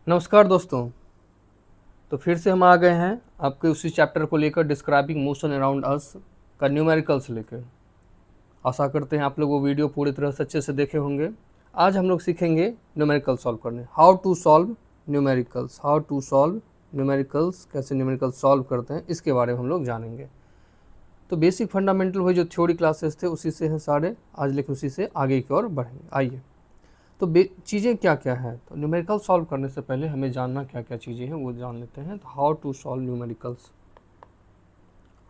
नमस्कार दोस्तों। तो फिर से हम आ गए हैं आपके उसी चैप्टर को लेकर, डिस्क्राइबिंग मोशन अराउंड अस का न्यूमेरिकल्स लेकर। आशा करते हैं आप लोग वो वीडियो पूरी तरह से अच्छे से देखे होंगे। आज हम लोग सीखेंगे न्यूमेरिकल सॉल्व करने, how to solve numericals. How to solve numericals, कैसे न्यूमेरिकल सॉल्व करते हैं इसके बारे में हम लोग जानेंगे। तो बेसिक फंडामेंटल वही जो थ्योरी क्लासेस थे उसी से हैं सारे आज, लेकिन उसी से आगे की ओर बढ़ेंगे। आइए, तो चीज़ें क्या क्या हैं। तो न्यूमेरिकल सॉल्व करने से पहले हमें जानना क्या क्या चीज़ें हैं वो जान लेते हैं। तो how to solve numericals,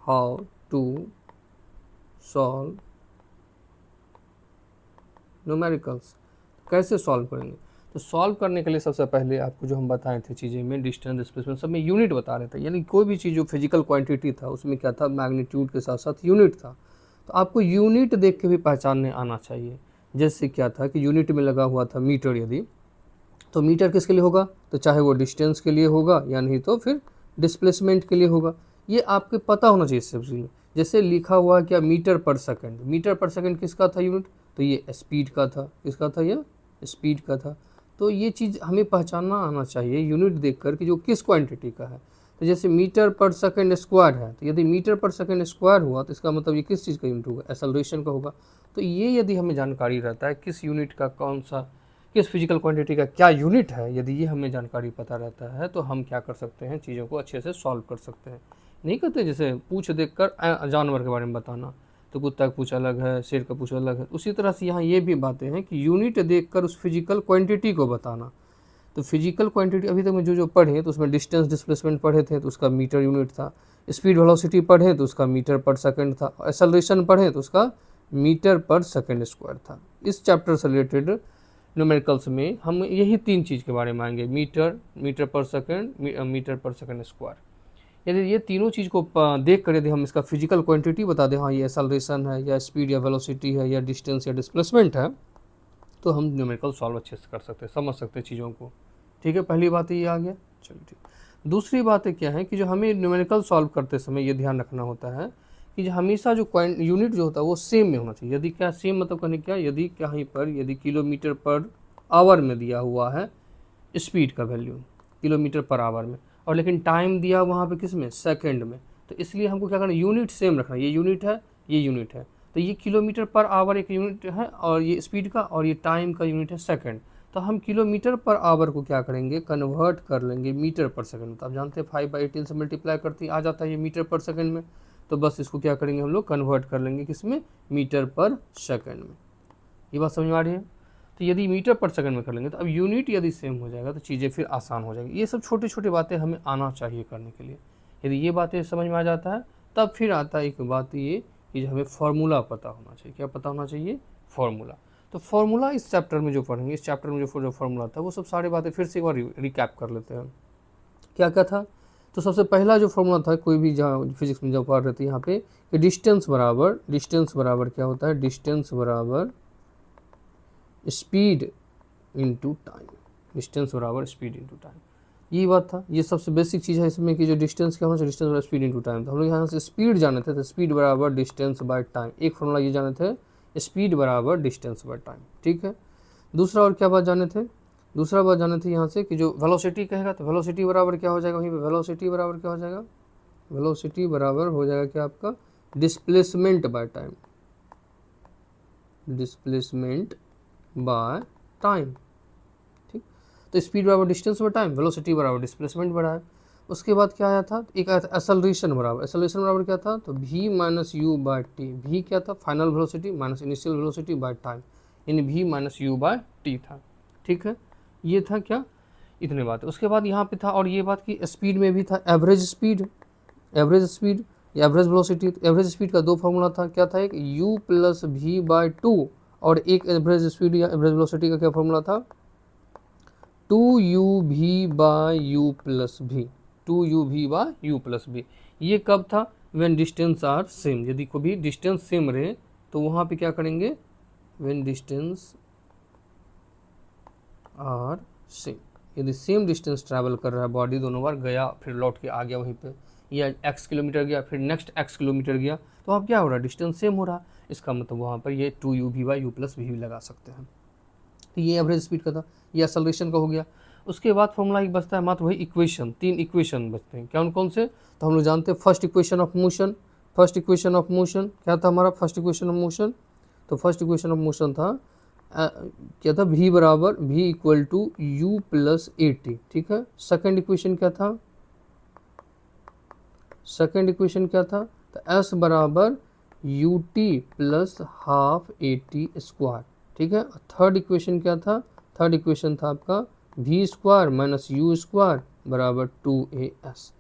how to solve numericals, कैसे सॉल्व करेंगे। तो सॉल्व करने के लिए सबसे पहले आपको जो हम बताए थे चीज़ें में, डिस्टेंस, डिस्प्लेसमेंट, सब में यूनिट बता रहे थे। यानी कोई भी चीज़ जो फिजिकल क्वांटिटी था उसमें क्या था, मैग्नीट्यूड के साथ साथ यूनिट था। तो आपको यूनिट देख के भी पहचानने आना चाहिए। जैसे क्या था कि यूनिट में लगा हुआ था मीटर, यदि तो मीटर किसके लिए होगा, तो चाहे वो डिस्टेंस के लिए होगा या नहीं तो फिर डिस्प्लेसमेंट के लिए होगा। ये आपको पता होना चाहिए सबसे। जैसे लिखा हुआ क्या, मीटर पर सेकंड। मीटर पर सेकंड किसका था यूनिट, तो ये स्पीड का था। किसका था, ये स्पीड का था। तो ये चीज़ हमें पहचानना आना चाहिए यूनिट देखकर कि जो किस क्वांटिटी का है। तो जैसे मीटर पर सेकंड स्क्वायर है, तो यदि मीटर पर सेकंड स्क्वायर हुआ तो इसका मतलब ये किस चीज़ का यूनिट होगा, एक्सेलरेशन का होगा। तो ये यदि हमें जानकारी रहता है किस यूनिट का कौन सा, किस फिजिकल क्वांटिटी का क्या यूनिट है, यदि ये हमें जानकारी पता रहता है तो हम क्या कर सकते हैं, चीज़ों को अच्छे से सॉल्व कर सकते हैं। नहीं करते जैसे पूछ देखकर जानवर के बारे में बताना, तो कुत्ता का पूछ अलग है, शेर का पूछ अलग है। उसी तरह से यहाँ ये भी बातें हैं कि यूनिट देखकर उस फिजिकल क्वांटिटी को बताना। तो फिजिकल क्वांटिटी अभी तक में जो जो पढ़े तो उसमें डिस्टेंस, डिस्प्लेसमेंट पढ़े थे तो उसका मीटर यूनिट था। स्पीड वेलोसिटी पढ़े तो उसका मीटर पर सेकंड था। एक्सेलरेशन पढ़े तो उसका मीटर पर सेकंड स्क्वायर था। इस चैप्टर से रिलेटेड न्यूमेरिकल्स में हम यही तीन चीज़ के बारे में आएंगे, मीटर, मीटर पर सेकंड, मीटर पर सेकंड स्क्वायर। यदि ये तीनों चीज़ को देख कर यदि हम इसका फिजिकल क्वांटिटी बता दें, हाँ ये एक्सेलरेशन है या स्पीड या वेलोसिटी है या डिस्टेंस या डिस्प्लेसमेंट है, तो हम न्यूमेरिकल सॉल्व अच्छे से कर सकते हैं, समझ सकते हैं चीज़ों को। ठीक है, पहली बात ये आ गया। चलिए ठीक। दूसरी बातें क्या है कि जो हमें न्यूमेरिकल सॉल्व करते समय ये ध्यान रखना होता है कि जो हमेशा जो यूनिट जो होता है वो सेम में होना चाहिए। यदि क्या सेम मतलब कहने क्या, यदि कहीं पर यदि किलोमीटर पर आवर में दिया हुआ है स्पीड का वैल्यू, किलोमीटर पर आवर में, और लेकिन टाइम दिया वहाँ पे किस में, सेकंड में, तो इसलिए हमको क्या करना, यूनिट सेम रखना। ये यूनिट है, ये यूनिट है, तो ये किलोमीटर पर आवर एक यूनिट है और ये स्पीड का, और ये टाइम का यूनिट है सेकंड। तो हम किलोमीटर पर आवर को क्या करेंगे, कन्वर्ट कर लेंगे मीटर पर सेकंड। तो आप जानते हैं 5/18 से मल्टीप्लाई करती आ जाता है ये मीटर पर सेकंड में। तो बस इसको क्या करेंगे हम लोग, कन्वर्ट कर लेंगे किसमें, मीटर पर सेकंड में। ये बात समझ में आ रही है। तो यदि मीटर पर सेकंड में कर लेंगे तो अब यूनिट यदि सेम हो जाएगा तो चीज़ें फिर आसान हो जाएगी। ये सब छोटी छोटी बातें हमें आना चाहिए करने के लिए। यदि ये बातें समझ में आ जाता है तब फिर आता है एक बात ये कि हमें फार्मूला पता होना चाहिए। क्या पता होना चाहिए, फार्मूला। तो फार्मूला इस चैप्टर में जो पढ़ेंगे, इस चैप्टर में जो फार्मूला था वो सब सारी बातें फिर से एक बार रिकैप कर लेते हैं। क्या क्या था। तो सबसे पहला जो फार्मूला था, कोई भी जहाँ फिजिक्स में जब पढ़ रहे थे यहाँ पे, कि डिस्टेंस बराबर क्या होता है, डिस्टेंस बराबर स्पीड इंटू टाइम। डिस्टेंस बराबर स्पीड इंटू टाइम, ये बात था। ये सबसे बेसिक चीज़ है इसमें कि जो डिस्टेंस क्या होना चाहिए, डिस्टेंस बराबर स्पीड इंटू टाइम। तो हम लोग यहाँ से स्पीड जाने थे तो स्पीड बराबर डिस्टेंस बाय टाइम। एक फॉर्मूला ये जाने थे, स्पीड बराबर डिस्टेंस बाय टाइम। ठीक है। दूसरा और क्या बात जाने थे, दूसरा बात जाने थे यहाँ से कि जो वेलोसिटी कहेगा तो वेलोसिटी बराबर क्या हो जाएगा, वहीं पे वेलोसिटी बराबर क्या हो जाएगा, वेलोसिटी बराबर हो जाएगा क्या आपका, displacement by time. Displacement by time. ठीक। तो स्पीड बराबर डिस्टेंस बाय टाइम, वेलोसिटी बराबर डिस्प्लेसमेंट बढ़ा है। उसके बाद क्या आया था, एक आया था एक्सेलरेशन बराबर। एक्सेलरेशन बराबर क्या था, तो v minus u by t. v क्या था, final velocity minus initial velocity by time, यानी v minus u by t था। ठीक है, ये था क्या, इतने बात। उसके बाद यहाँ पे था और ये बात कि स्पीड में भी था एवरेज स्पीड, एवरेज स्पीड या एवरेज वेलोसिटी। एवरेज स्पीड का दो फॉर्मूला था, क्या था, एक u plus v by two, और एक एवरेज स्पीड या एवरेज वेलोसिटी का क्या फॉर्मूला था, 2uv by u plus v. 2uv by u plus v. ये कब था, व्हेन डिस्टेंस आर सेम। यदि कोई डिस्टेंस सेम रहे तो वहाँ पे क्या करेंगे, व्हेन डिस्टेंस आर सेम। यदि सेम डिस्टेंस ट्रैवल कर रहा है बॉडी, दोनों बार गया फिर लौट के आ गया वहीं पे, या x किलोमीटर गया फिर नेक्स्ट x किलोमीटर गया, तो अब क्या हो रहा है, डिस्टेंस सेम हो रहा। इसका मतलब वहाँ पर ये 2uv by you plus we लगा सकते हैं। तो ये एवरेज स्पीड का था, ये एक्सेलरेशन का हो गया। उसके बाद फॉर्मूला एक बचता है मात्र वही इक्वेशन, 3 इक्वेशन बचते हैं। कौन कौन से? तो हम लोग जानते हैं first equation of motion. First equation of motion क्या था हमारा? फर्स्ट इक्वेशन ऑफ मोशन, तो फर्स्ट इक्वेशन ऑफ मोशन था क्या था? v बराबर v equal to u plus a t, ठीक है। सेकेंड इक्वेशन क्या था? सेकेंड इक्वेशन क्या था? तो s बराबर U T plus half A T square, ठीक है। थर्ड इक्वेशन क्या था? थर्ड इक्वेशन था आपका v square minus u square बराबर 2as।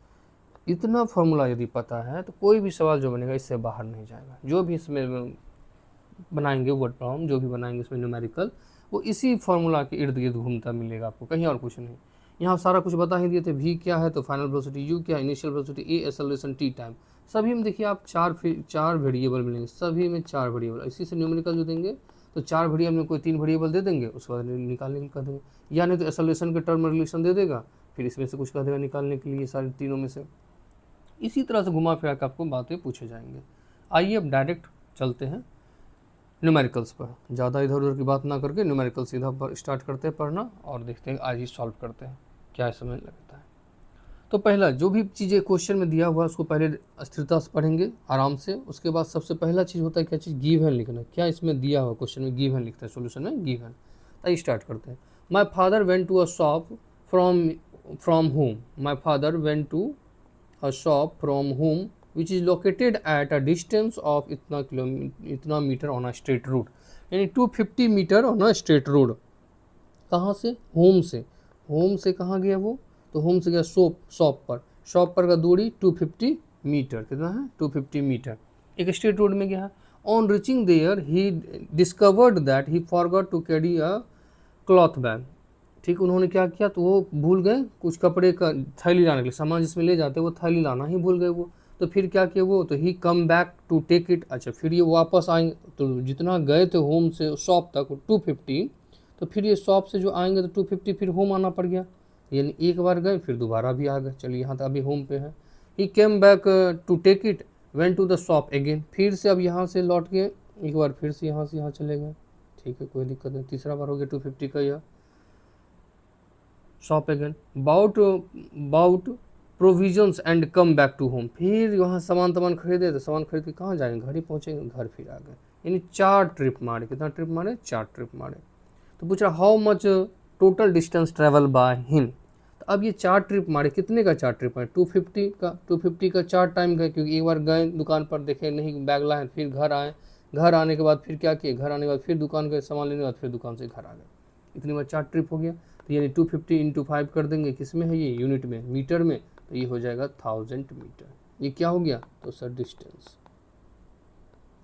इतना फॉर्मूला यदि पता है तो कोई भी सवाल जो बनेगा इससे बाहर नहीं जाएगा। जो भी इसमें बनाएंगे वर्ड प्रॉब्लम, जो भी बनाएंगे इसमें न्यूमेरिकल, वो इसी फॉर्मूला के इर्द गिर्द घूमता मिलेगा आपको, कहीं और कुछ नहीं। यहाँ सारा कुछ बता ही दिए थे, v क्या है तो फाइनल वेलोसिटी, u क्या है initial velocity, a acceleration, t time. सभी में देखिए आप चार वेरिएबल मिलेंगे, सभी में 4 वेरिएबल। इसी से न्यूमेरिकल जो देंगे तो 4 वेरिएबल में कोई 3 वेरिएबल दे देंगे, उसके बाद निकालने कर देंगे, या नहीं तो एक्सेलरेशन के टर्म रिलेशन दे देगा, फिर इसमें से कुछ कह देगा निकालने के लिए सारे तीनों में से। इसी तरह से घुमा फिरा कर आपको बातें पूछे जाएंगे। आइए अब डायरेक्ट चलते हैं न्यूमेरिकल्स पर, ज़्यादा इधर उधर की बात ना करके न्यूमेरिकल सीधा पर स्टार्ट करते हैं पढ़ना और देखते हैं आज ही सॉल्व करते हैं क्या समय लगता है। तो पहला जो भी चीज़ें क्वेश्चन में दिया हुआ है उसको पहले स्थिरता से पढ़ेंगे आराम से। उसके बाद सबसे पहला चीज़ होता है क्या चीज़? गिवन लिखना। क्या इसमें दिया हुआ क्वेश्चन में गिवन लिखते हैं, सोल्यूशन में गिवन। आइए स्टार्ट करते हैं। My father went to a shop from home. My father went to a shop from home which is located at a distance of इतना metre on a straight road, यानी 250 metre on a straight road। कहाँ से? Home से। Home से कहाँ गया वो? तो होम से गया शॉप पर। शॉप पर का दूरी 250 मीटर, कितना है? 250 मीटर। एक स्ट्रेट रोड में गया है। On reaching there he discovered that he forgot to carry a cloth bag. ठीक, उन्होंने क्या किया? तो वो भूल गए कुछ कपड़े का थैली लाने के लिए, सामान जिसमें ले जाते वो थैली लाना ही भूल गए वो। तो फिर क्या किया वो? तो he come back to take it. अच्छा, फिर ये वापस आएंगे तो जितना गए थे होम से शॉप तक 250, तो फिर ये शॉप से जो आएंगे तो 250 फिर होम आना पड़ गया, यानी एक बार गए फिर दोबारा भी आ गए। चलिए यहाँ तो अभी होम पे है। He came back to take it went to the shop again. फिर से अब यहाँ से लौट गए एक बार, फिर से यहाँ चले गए। ठीक है, कोई दिक्कत नहीं। तीसरा बार हो गया 250 का यह। Shop again bought provisions and come back to home. फिर वहाँ सामान खरीदे तो सामान खरीद के कहाँ जाएंगे? घर ही पहुँचेंगे, घर फिर आ गए। यानी 4 ट्रिप मारे। कितना ट्रिप मारे? 4 ट्रिप मारे। तो पूछ रहा how much total distance travel by him. तो अब ये 4 ट्रिप मारे, कितने का 4 ट्रिप मारे? 250 का 4 टाइम गए, क्योंकि एक बार गए दुकान पर देखे नहीं बैग लाए, फिर घर आए, घर आने के बाद फिर क्या किए? घर आने के बाद फिर दुकान गए सामान लेने के बाद फिर दुकान से घर आ गए। इतनी बार 4 ट्रिप हो गया। तो यानी 250 इंटू 5 कर देंगे, किस में है ये? यूनिट में, मीटर में। तो ये हो जाएगा 1000 मीटर। ये क्या हो गया? तो सर डिस्टेंस।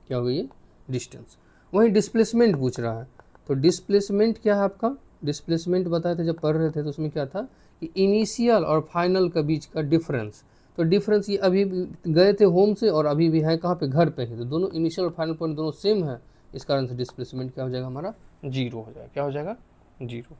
क्या हो गया ये? डिस्टेंस। वहीं डिस्प्लेसमेंट पूछ रहा है। तो डिस्प्लेसमेंट क्या है आपका? डिस्प्लेसमेंट बताए थे जब पढ़ रहे थे तो उसमें क्या था कि इनिशियल और फाइनल के बीच का डिफरेंस। तो डिफरेंस ये अभी गए थे होम से और अभी भी है कहाँ पे? घर पे है। तो दोनों इनिशियल और फाइनल पॉइंट दोनों सेम है, इस कारण से डिस्प्लेसमेंट क्या हो जाएगा हमारा? 0 हो जाएगा। क्या हो जाएगा? 0।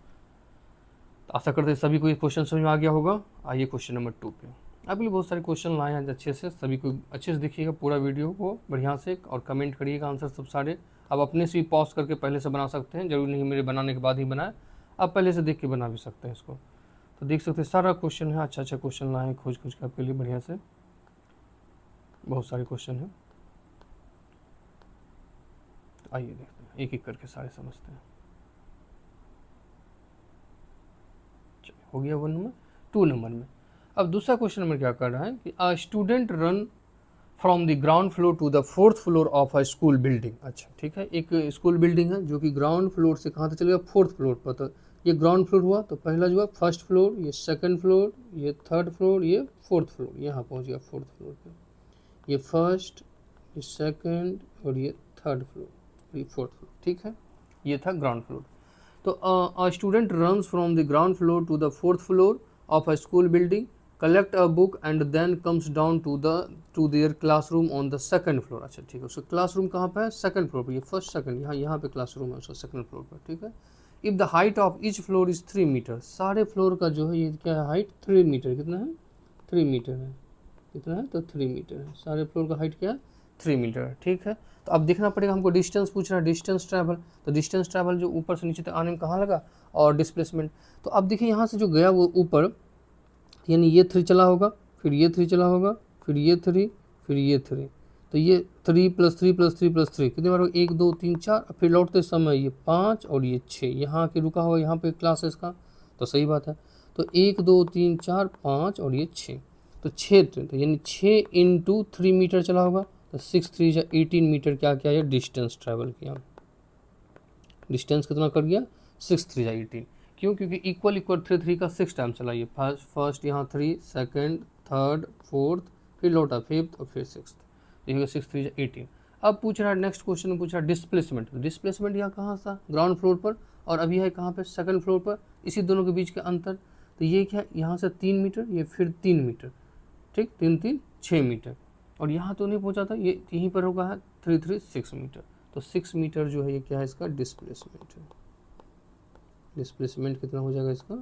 तो आशा करते हैं सभी को ये क्वेश्चन समझ में आ गया होगा। आइए क्वेश्चन नंबर 2 पे। अभी बहुत सारे क्वेश्चन लाए हैं अच्छे से, सभी को अच्छे से देखिएगा पूरा वीडियो को बढ़िया से और कमेंट करिएगा आंसर सब सारे। आप अपने से भी पॉज करके पहले से बना सकते हैं, जरूरी नहीं मेरे बनाने के बाद ही बनाए, आप पहले से देख के बना भी सकते हैं इसको। तो देख सकते हैं सारा क्वेश्चन है, अच्छा क्वेश्चन लाए हैं खोज के आपके लिए बढ़िया से, बहुत सारे क्वेश्चन हैं। तो आइए देखते हैं एक एक करके सारे समझते हैं। हो गया 1 नंबर। 2 नंबर में अब दूसरा क्वेश्चन नंबर क्या कर रहा है कि a student run from the ground floor to the 4th floor of a school building. अच्छा ठीक है, एक स्कूल बिल्डिंग है जो कि ग्राउंड फ्लोर से कहाँ तक चलेगा? 4th फ्लोर पर। तो ये ग्राउंड फ्लोर हुआ, तो पहला जो है 1st फ्लोर, ये 2nd फ्लोर, ये 3rd फ्लोर, ये 4th फ्लोर। यहाँ पहुँच गया 4th फ्लोर पर। ये 1st, ये 2nd और ये 3rd फ्लोर, ये 4th फ्लोर। ठीक है, ये था ग्राउंड फ्लोर। तो a student runs from the ground floor to the 4th floor of a school building, collect a book and then comes down to their classroom on the 2nd floor। अच्छा ठीक है, उसका classroom कहाँ पे है? 2nd floor पर। ये 1st 2nd यहाँ पे क्लासरूम है उसका 2nd फ्लोर पर। ठीक है, if the height of each floor is 3 metre. सारे फ्लोर का जो है ये क्या है? Height 3 metre. कितना है? 3 मीटर है। कितना है? तो 3 मीटर है। सारे फ्लोर का हाइट क्या है? 3 मीटर। ठीक है, तो अब देखना पड़ेगा हमको, डिस्टेंस पूछ रहा है, डिस्टेंस ट्रैवल, तो डिस्टेंस ट्रैवल जो ऊपर से नीचे तक आने में कहाँ लगा, और डिस्प्लेसमेंट। तो अब देखिए यहाँ से जो गया वो ऊपर, यानी ये 3 चला होगा, फिर ये 3 चला होगा, फिर ये 3, फिर ये 3, तो ये 3 + 3 + 3 + 3 कितने बार हो, 1 2 3 4, फिर लौटते समय ये 5 और ये 6, यहाँ के रुका होगा, यहाँ पे क्लास है इसका, तो सही बात है। तो 1 2 3 4 5 और ये 6, तो 6 तो यानी 6 × 3 मीटर चला होगा, तो 6 3 18 मीटर क्या किया, डिस्टेंस ट्रैवल किया। डिस्टेंस कितना कर गया, 6 3 18, क्यों, क्योंकि इक्वल 3 का 6 टाइम चला, ये फर्स्ट यहाँ 3, सेकंड, थर्ड, फोर्थ, फिर लौटा फिफ्थ और फिर सिक्स्थ, ये 6 3 18। अब पूछ रहा है नेक्स्ट क्वेश्चन में, पूछ रहा है डिस्प्लेसमेंट। डिस्प्लेसमेंट यहाँ कहाँ था, ग्राउंड फ्लोर पर, और अभी है कहाँ पे, सेकंड फ्लोर पर, इसी दोनों के बीच का अंतर। तो ये क्या, यहाँ से 3 मीटर, ये फिर 3 मीटर, ठीक, 3 3 6 मीटर, और यहाँ तो नहीं पहुँचा था, ये यहीं पर होगा है 3 3 6 मीटर। तो 6 मीटर जो है ये क्या है, इसका डिस्प्लेसमेंट है। डिस्प्लेसमेंट कितना हो जाएगा इसका,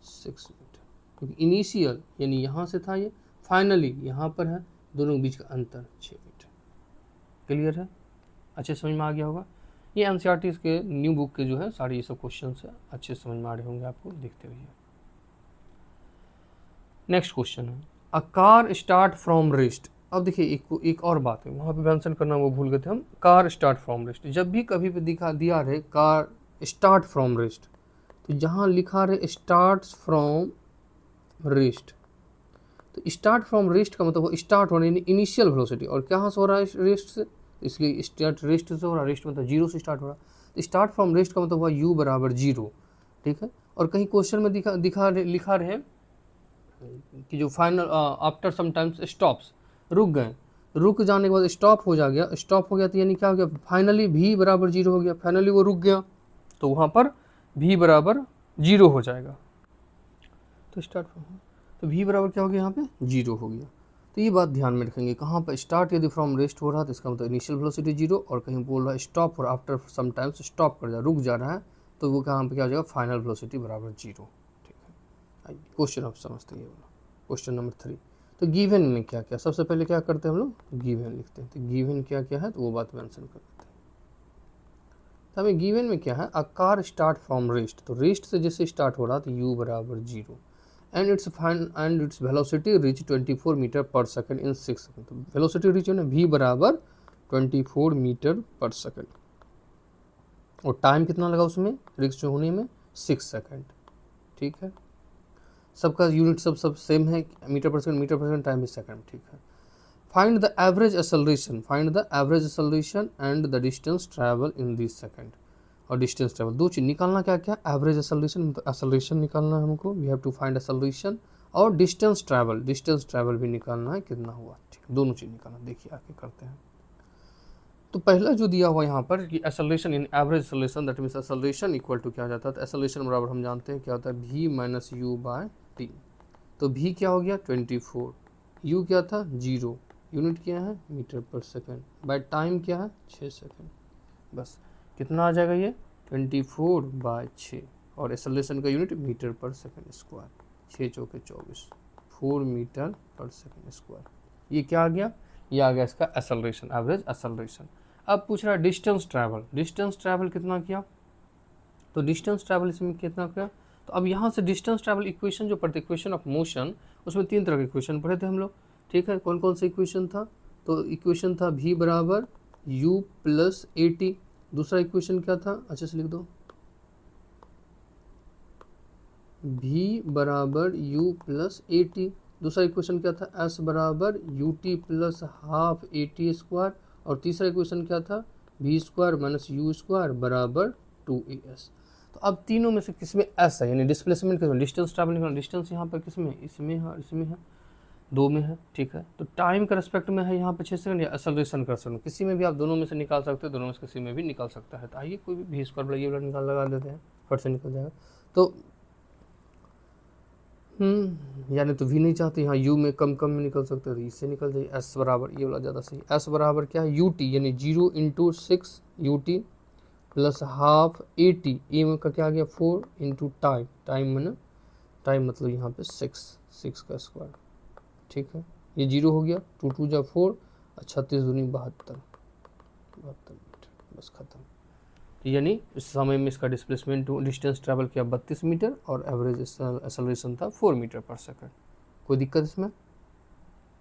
6 मीटर, क्योंकि इनिशियल यानी यहाँ से था ये, फाइनली यहाँ पर है, दोनों के बीच का अंतर 6 मीटर। क्लियर है, अच्छे समझ में आ गया होगा। ये एनसीईआरटी के न्यू बुक के जो है सारे ये सब क्वेश्चन है, अच्छे समझ में आ रहे होंगे आपको, देखते रहिए। नेक्स्ट क्वेश्चन है, अ कार स्टार्ट फ्रॉम रेस्ट। अब देखिए एक और बात है, वहाँ पे मेंशन करना वो भूल गए थे हम, कार स्टार्ट फ्रॉम रेस्ट। जब भी कभी भी दिखा दिया रहे कार स्टार्ट फ्रॉम रेस्ट, तो जहाँ लिखा रहे स्टार्ट फ्रॉम रेस्ट, तो स्टार्ट फ्रॉम रेस्ट का मतलब स्टार्ट होने यानी इनिशियल वेलोसिटी, और कहाँ से हो रहा है, रेस्ट से, इसलिए स्टार्ट रेस्ट से हो रहा है, रेस्ट मतलब जीरो से स्टार्ट हो रहा है। तो स्टार्ट फ्रॉम रेस्ट का मतलब हुआ u = 0, ठीक है। और कहीं क्वेश्चन में लिखा रहे कि जो फाइनल आफ्टर समटाइम्स स्टॉप्स, रुक गए, रुक जाने के बाद स्टॉप हो जा गया, स्टॉप हो गया, तो यानी क्या हो गया, फाइनली v = 0 हो गया, फाइनली वो रुक गया, तो वहाँ पर v = 0 हो जाएगा। तो स्टार्ट, तो v बराबर क्या हो गया, यहाँ पे 0 हो गया। तो ये बात ध्यान में रखेंगे, कहाँ पर स्टार्ट यदि फ्रॉम रेस्ट हो रहा है तो इसका मतलब इनिशियल वेलोसिटी 0, और कहीं बोल रहा है स्टॉप और आफ्टर समटाइम्स स्टॉप कर जा, रुक जा रहा है, तो वो कहाँ पे क्या हो जाएगा, फाइनल वेलोसिटी = 0, ठीक है। क्वेश्चन आप समझते हैं, ये वाला क्वेश्चन नंबर 3। तो गिवन में क्या क्या, सबसे पहले क्या करते हैं हम लोग, गिवन लिखते हैं। तो गिवन क्या क्या है, तो वो बात मेंशन कर देते हैं। तो हमें गिवन में क्या है, अ कार स्टार्ट फ्रॉम रेस्ट, तो रेस्ट से जैसे स्टार्ट हो रहा तो u = 0, and its velocity reach 24 metre पर सेकंड इन 6 सेकंड। तो वेलोसिटी रीच होना v = 24 मीटर पर सेकंड, और टाइम कितना लगा उसमें, रिच होने में 6 सेकंड, ठीक है। सबका यूनिट सब सेम है, मीटर पर सेकंड, टाइम इज सेकंड, ठीक है। Find the average acceleration and the distance travel in this second. और डिस्टेंस ट्रैवल दो चीज निकालना, क्या क्या, एवरेज एक्सेलरेशन निकालना है हमको, we have to find acceleration, और डिस्टेंस ट्रैवल भी निकालना है कितना हुआ, ठीक, दोनों चीज निकालना। देखिए आगे करते हैं। तो पहला जो दिया हुआ यहाँ पर कि acceleration in average acceleration, that means acceleration equal to क्या हो जाता है, तो एक्सेलरेशन बराबर हम जानते हैं क्या होता है, v - u/t। तो v क्या हो गया 24, u क्या था 0, यूनिट क्या है मीटर पर सेकंड, बाय टाइम क्या है 6 सेकंड, बस कितना आ जाएगा ये 24/6, और एक्सेलरेशन का यूनिट मीटर पर सेकंड स्क्वायर, 6 चौके 24, 4 मीटर पर सेकंड स्क्वायर। ये क्या आ गया, ये आ गया इसका एक्सेलरेशन, एवरेज एक्सेलरेशन। अब पूछ रहा है डिस्टेंस ट्रैवल कितना किया, तो डिस्टेंस ट्रैवल इसमें कितना किया। तो अब यहाँ से डिस्टेंस ट्रैवल इक्वेशन जो पढ़ते, इक्वेशन ऑफ मोशन, उसमें 3 तरह के इक्वेशन पढ़े थे हम लोग, ठीक है। कौन कौन सा इक्वेशन था, तो इक्वेशन था v = u + at। दूसरा इक्वेशन क्या था, अच्छे से लिख दो, v = u + at। दूसरा इक्वेशन क्या था, s = ut + हाफ at²। और तीसरा इक्वेशन क्या था, v² - u² = 2as। तो अब तीनों में से किसमें s है, यानी डिस्प्लेसमेंट किसमें, डिस्टेंस ट्रैवलिंग, डिस्टेंस यहाँ पर किसमें, इसमें है और इसमें है, दो में है, ठीक है। तो टाइम का रेस्पेक्ट में है यहाँ पे 6 सेकंड, या एक्सेलरेशन का सेकंड, किसी में भी आप दोनों में से निकाल सकते हो, दोनों में से किसी में भी निकाल सकता है। तो आइए कोई भी v² ये वाला निकाल लगा देते हैं, फट से निकल जाएगा। तो यानी तो v नहीं चाहते, यहाँ u में कम में निकल सकते हो, तो इससे निकल जाइए, s बराबर, ये वाला ज़्यादा सही, s बराबर क्या है ut, यानी 0 × 6 ut + हाफ at, ए में का क्या आ गया 4 × टाइम मतलब यहाँ पे 6 का स्क्वायर, ठीक है। ये 0 हो गया, 2 × 2 = 4, 36 दूनी 72, 72 मीटर, बस खत्म। यानी इस समय में इसका डिस्प्लेसमेंट डिस्टेंस ट्रैवल किया 32 मीटर और एवरेज एक्सेलरेशन था 4 मीटर पर सेकंड। कोई दिक्कत इसमें?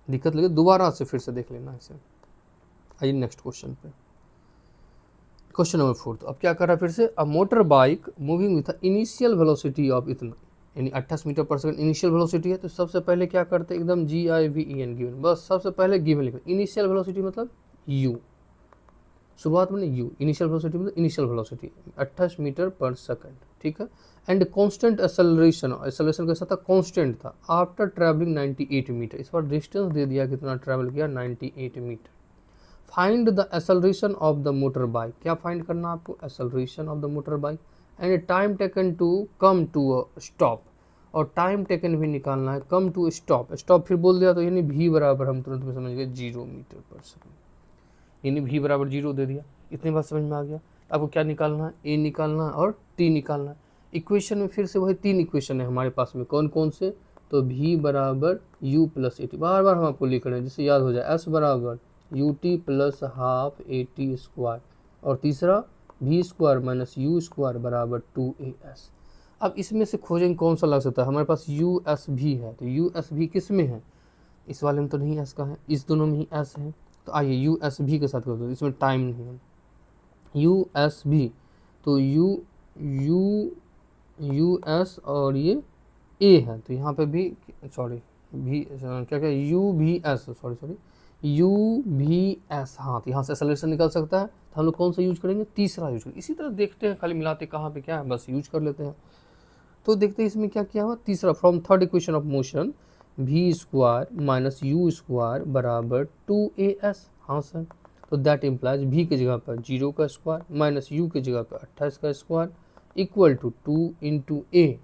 दिक्कत लगे दोबारा से फिर से देख लेना इसे। आइए नेक्स्ट क्वेश्चन पे, क्वेश्चन नंबर 4। तो अब क्या कर रहा है फिर से, a motor bike moving with initial velocity of इतना, यानी 28 मीटर पर सेकंड इनिशियल वेलोसिटी है। तो सबसे पहले क्या करते हैं, एकदम GIVEN गिवन, बस सबसे पहले गिवन लिखो। इनिशियल वेलोसिटी मतलब u, शुरुआत में u, इनिशियल वेलोसिटी मतलब इनिशियल वेलोसिटी 28 मीटर पर सेकंड, ठीक है। एंड कांस्टेंट एक्सेलरेशन, एक्सेलरेशन कैसा था, कांस्टेंट था। आफ्टर ट्रैवलिंग 98 मीटर, इस बार डिस्टेंस दे दिया कितना ट्रैवल किया, 98 metre. Find the acceleration of the motorbike, क्या फाइंड करना आपको, acceleration of the motorbike. And time taken to come to a stop, और टाइम टेकन भी निकालना है, कम टू स्टॉप, स्टॉप फिर बोल दिया तो यानी v बराबर हम तुरंत में समझ गए 0 मीटर पर सेकंड, यानी v बराबर 0 दे दिया। इतनी बात समझ में आ गया। आपको क्या निकालना है, a निकालना है और t निकालना है। इक्वेशन में फिर से वही 3 इक्वेशन है हमारे पास में, कौन कौन से, तो v बराबर u प्लस ए टी, बार बार हम आपको लिख रहे हैं जिससे याद हो जाए, s बराबर ut plus half AT square, और तीसरा v square minus u square बराबर 2as। अब इसमें से खोजेंगे कौन सा लग सकता है, हमारे पास USB है, तो USB किस में है, इस वाले में तो नहीं s का है, इस दोनों में ही s है। तो आइए USB के साथ कर दो, इसमें टाइम नहीं है, USB, तो US और ये A है, तो यहाँ पे भी सॉरी भी क्या क्या UVS, सॉरी UVS, हाँ। तो यहाँ से एक्सेलरेशन निकल सकता है, तो हम लोग कौन सा यूज करेंगे, तीसरा यूज करेंगे। इसी तरह देखते हैं, खाली मिलाते कहाँ पे क्या है, बस यूज कर लेते हैं। तो देखते हैं इसमें क्या किया हुआ, तीसरा, from third equation of motion v square minus u square बराबर 2as, हाँ सर। तो दैट इम्प्लाइज v की जगह पर 0 का स्क्वायर माइनस u की जगह पर 28 का स्क्वायर इक्वल टू 2 इंटू ए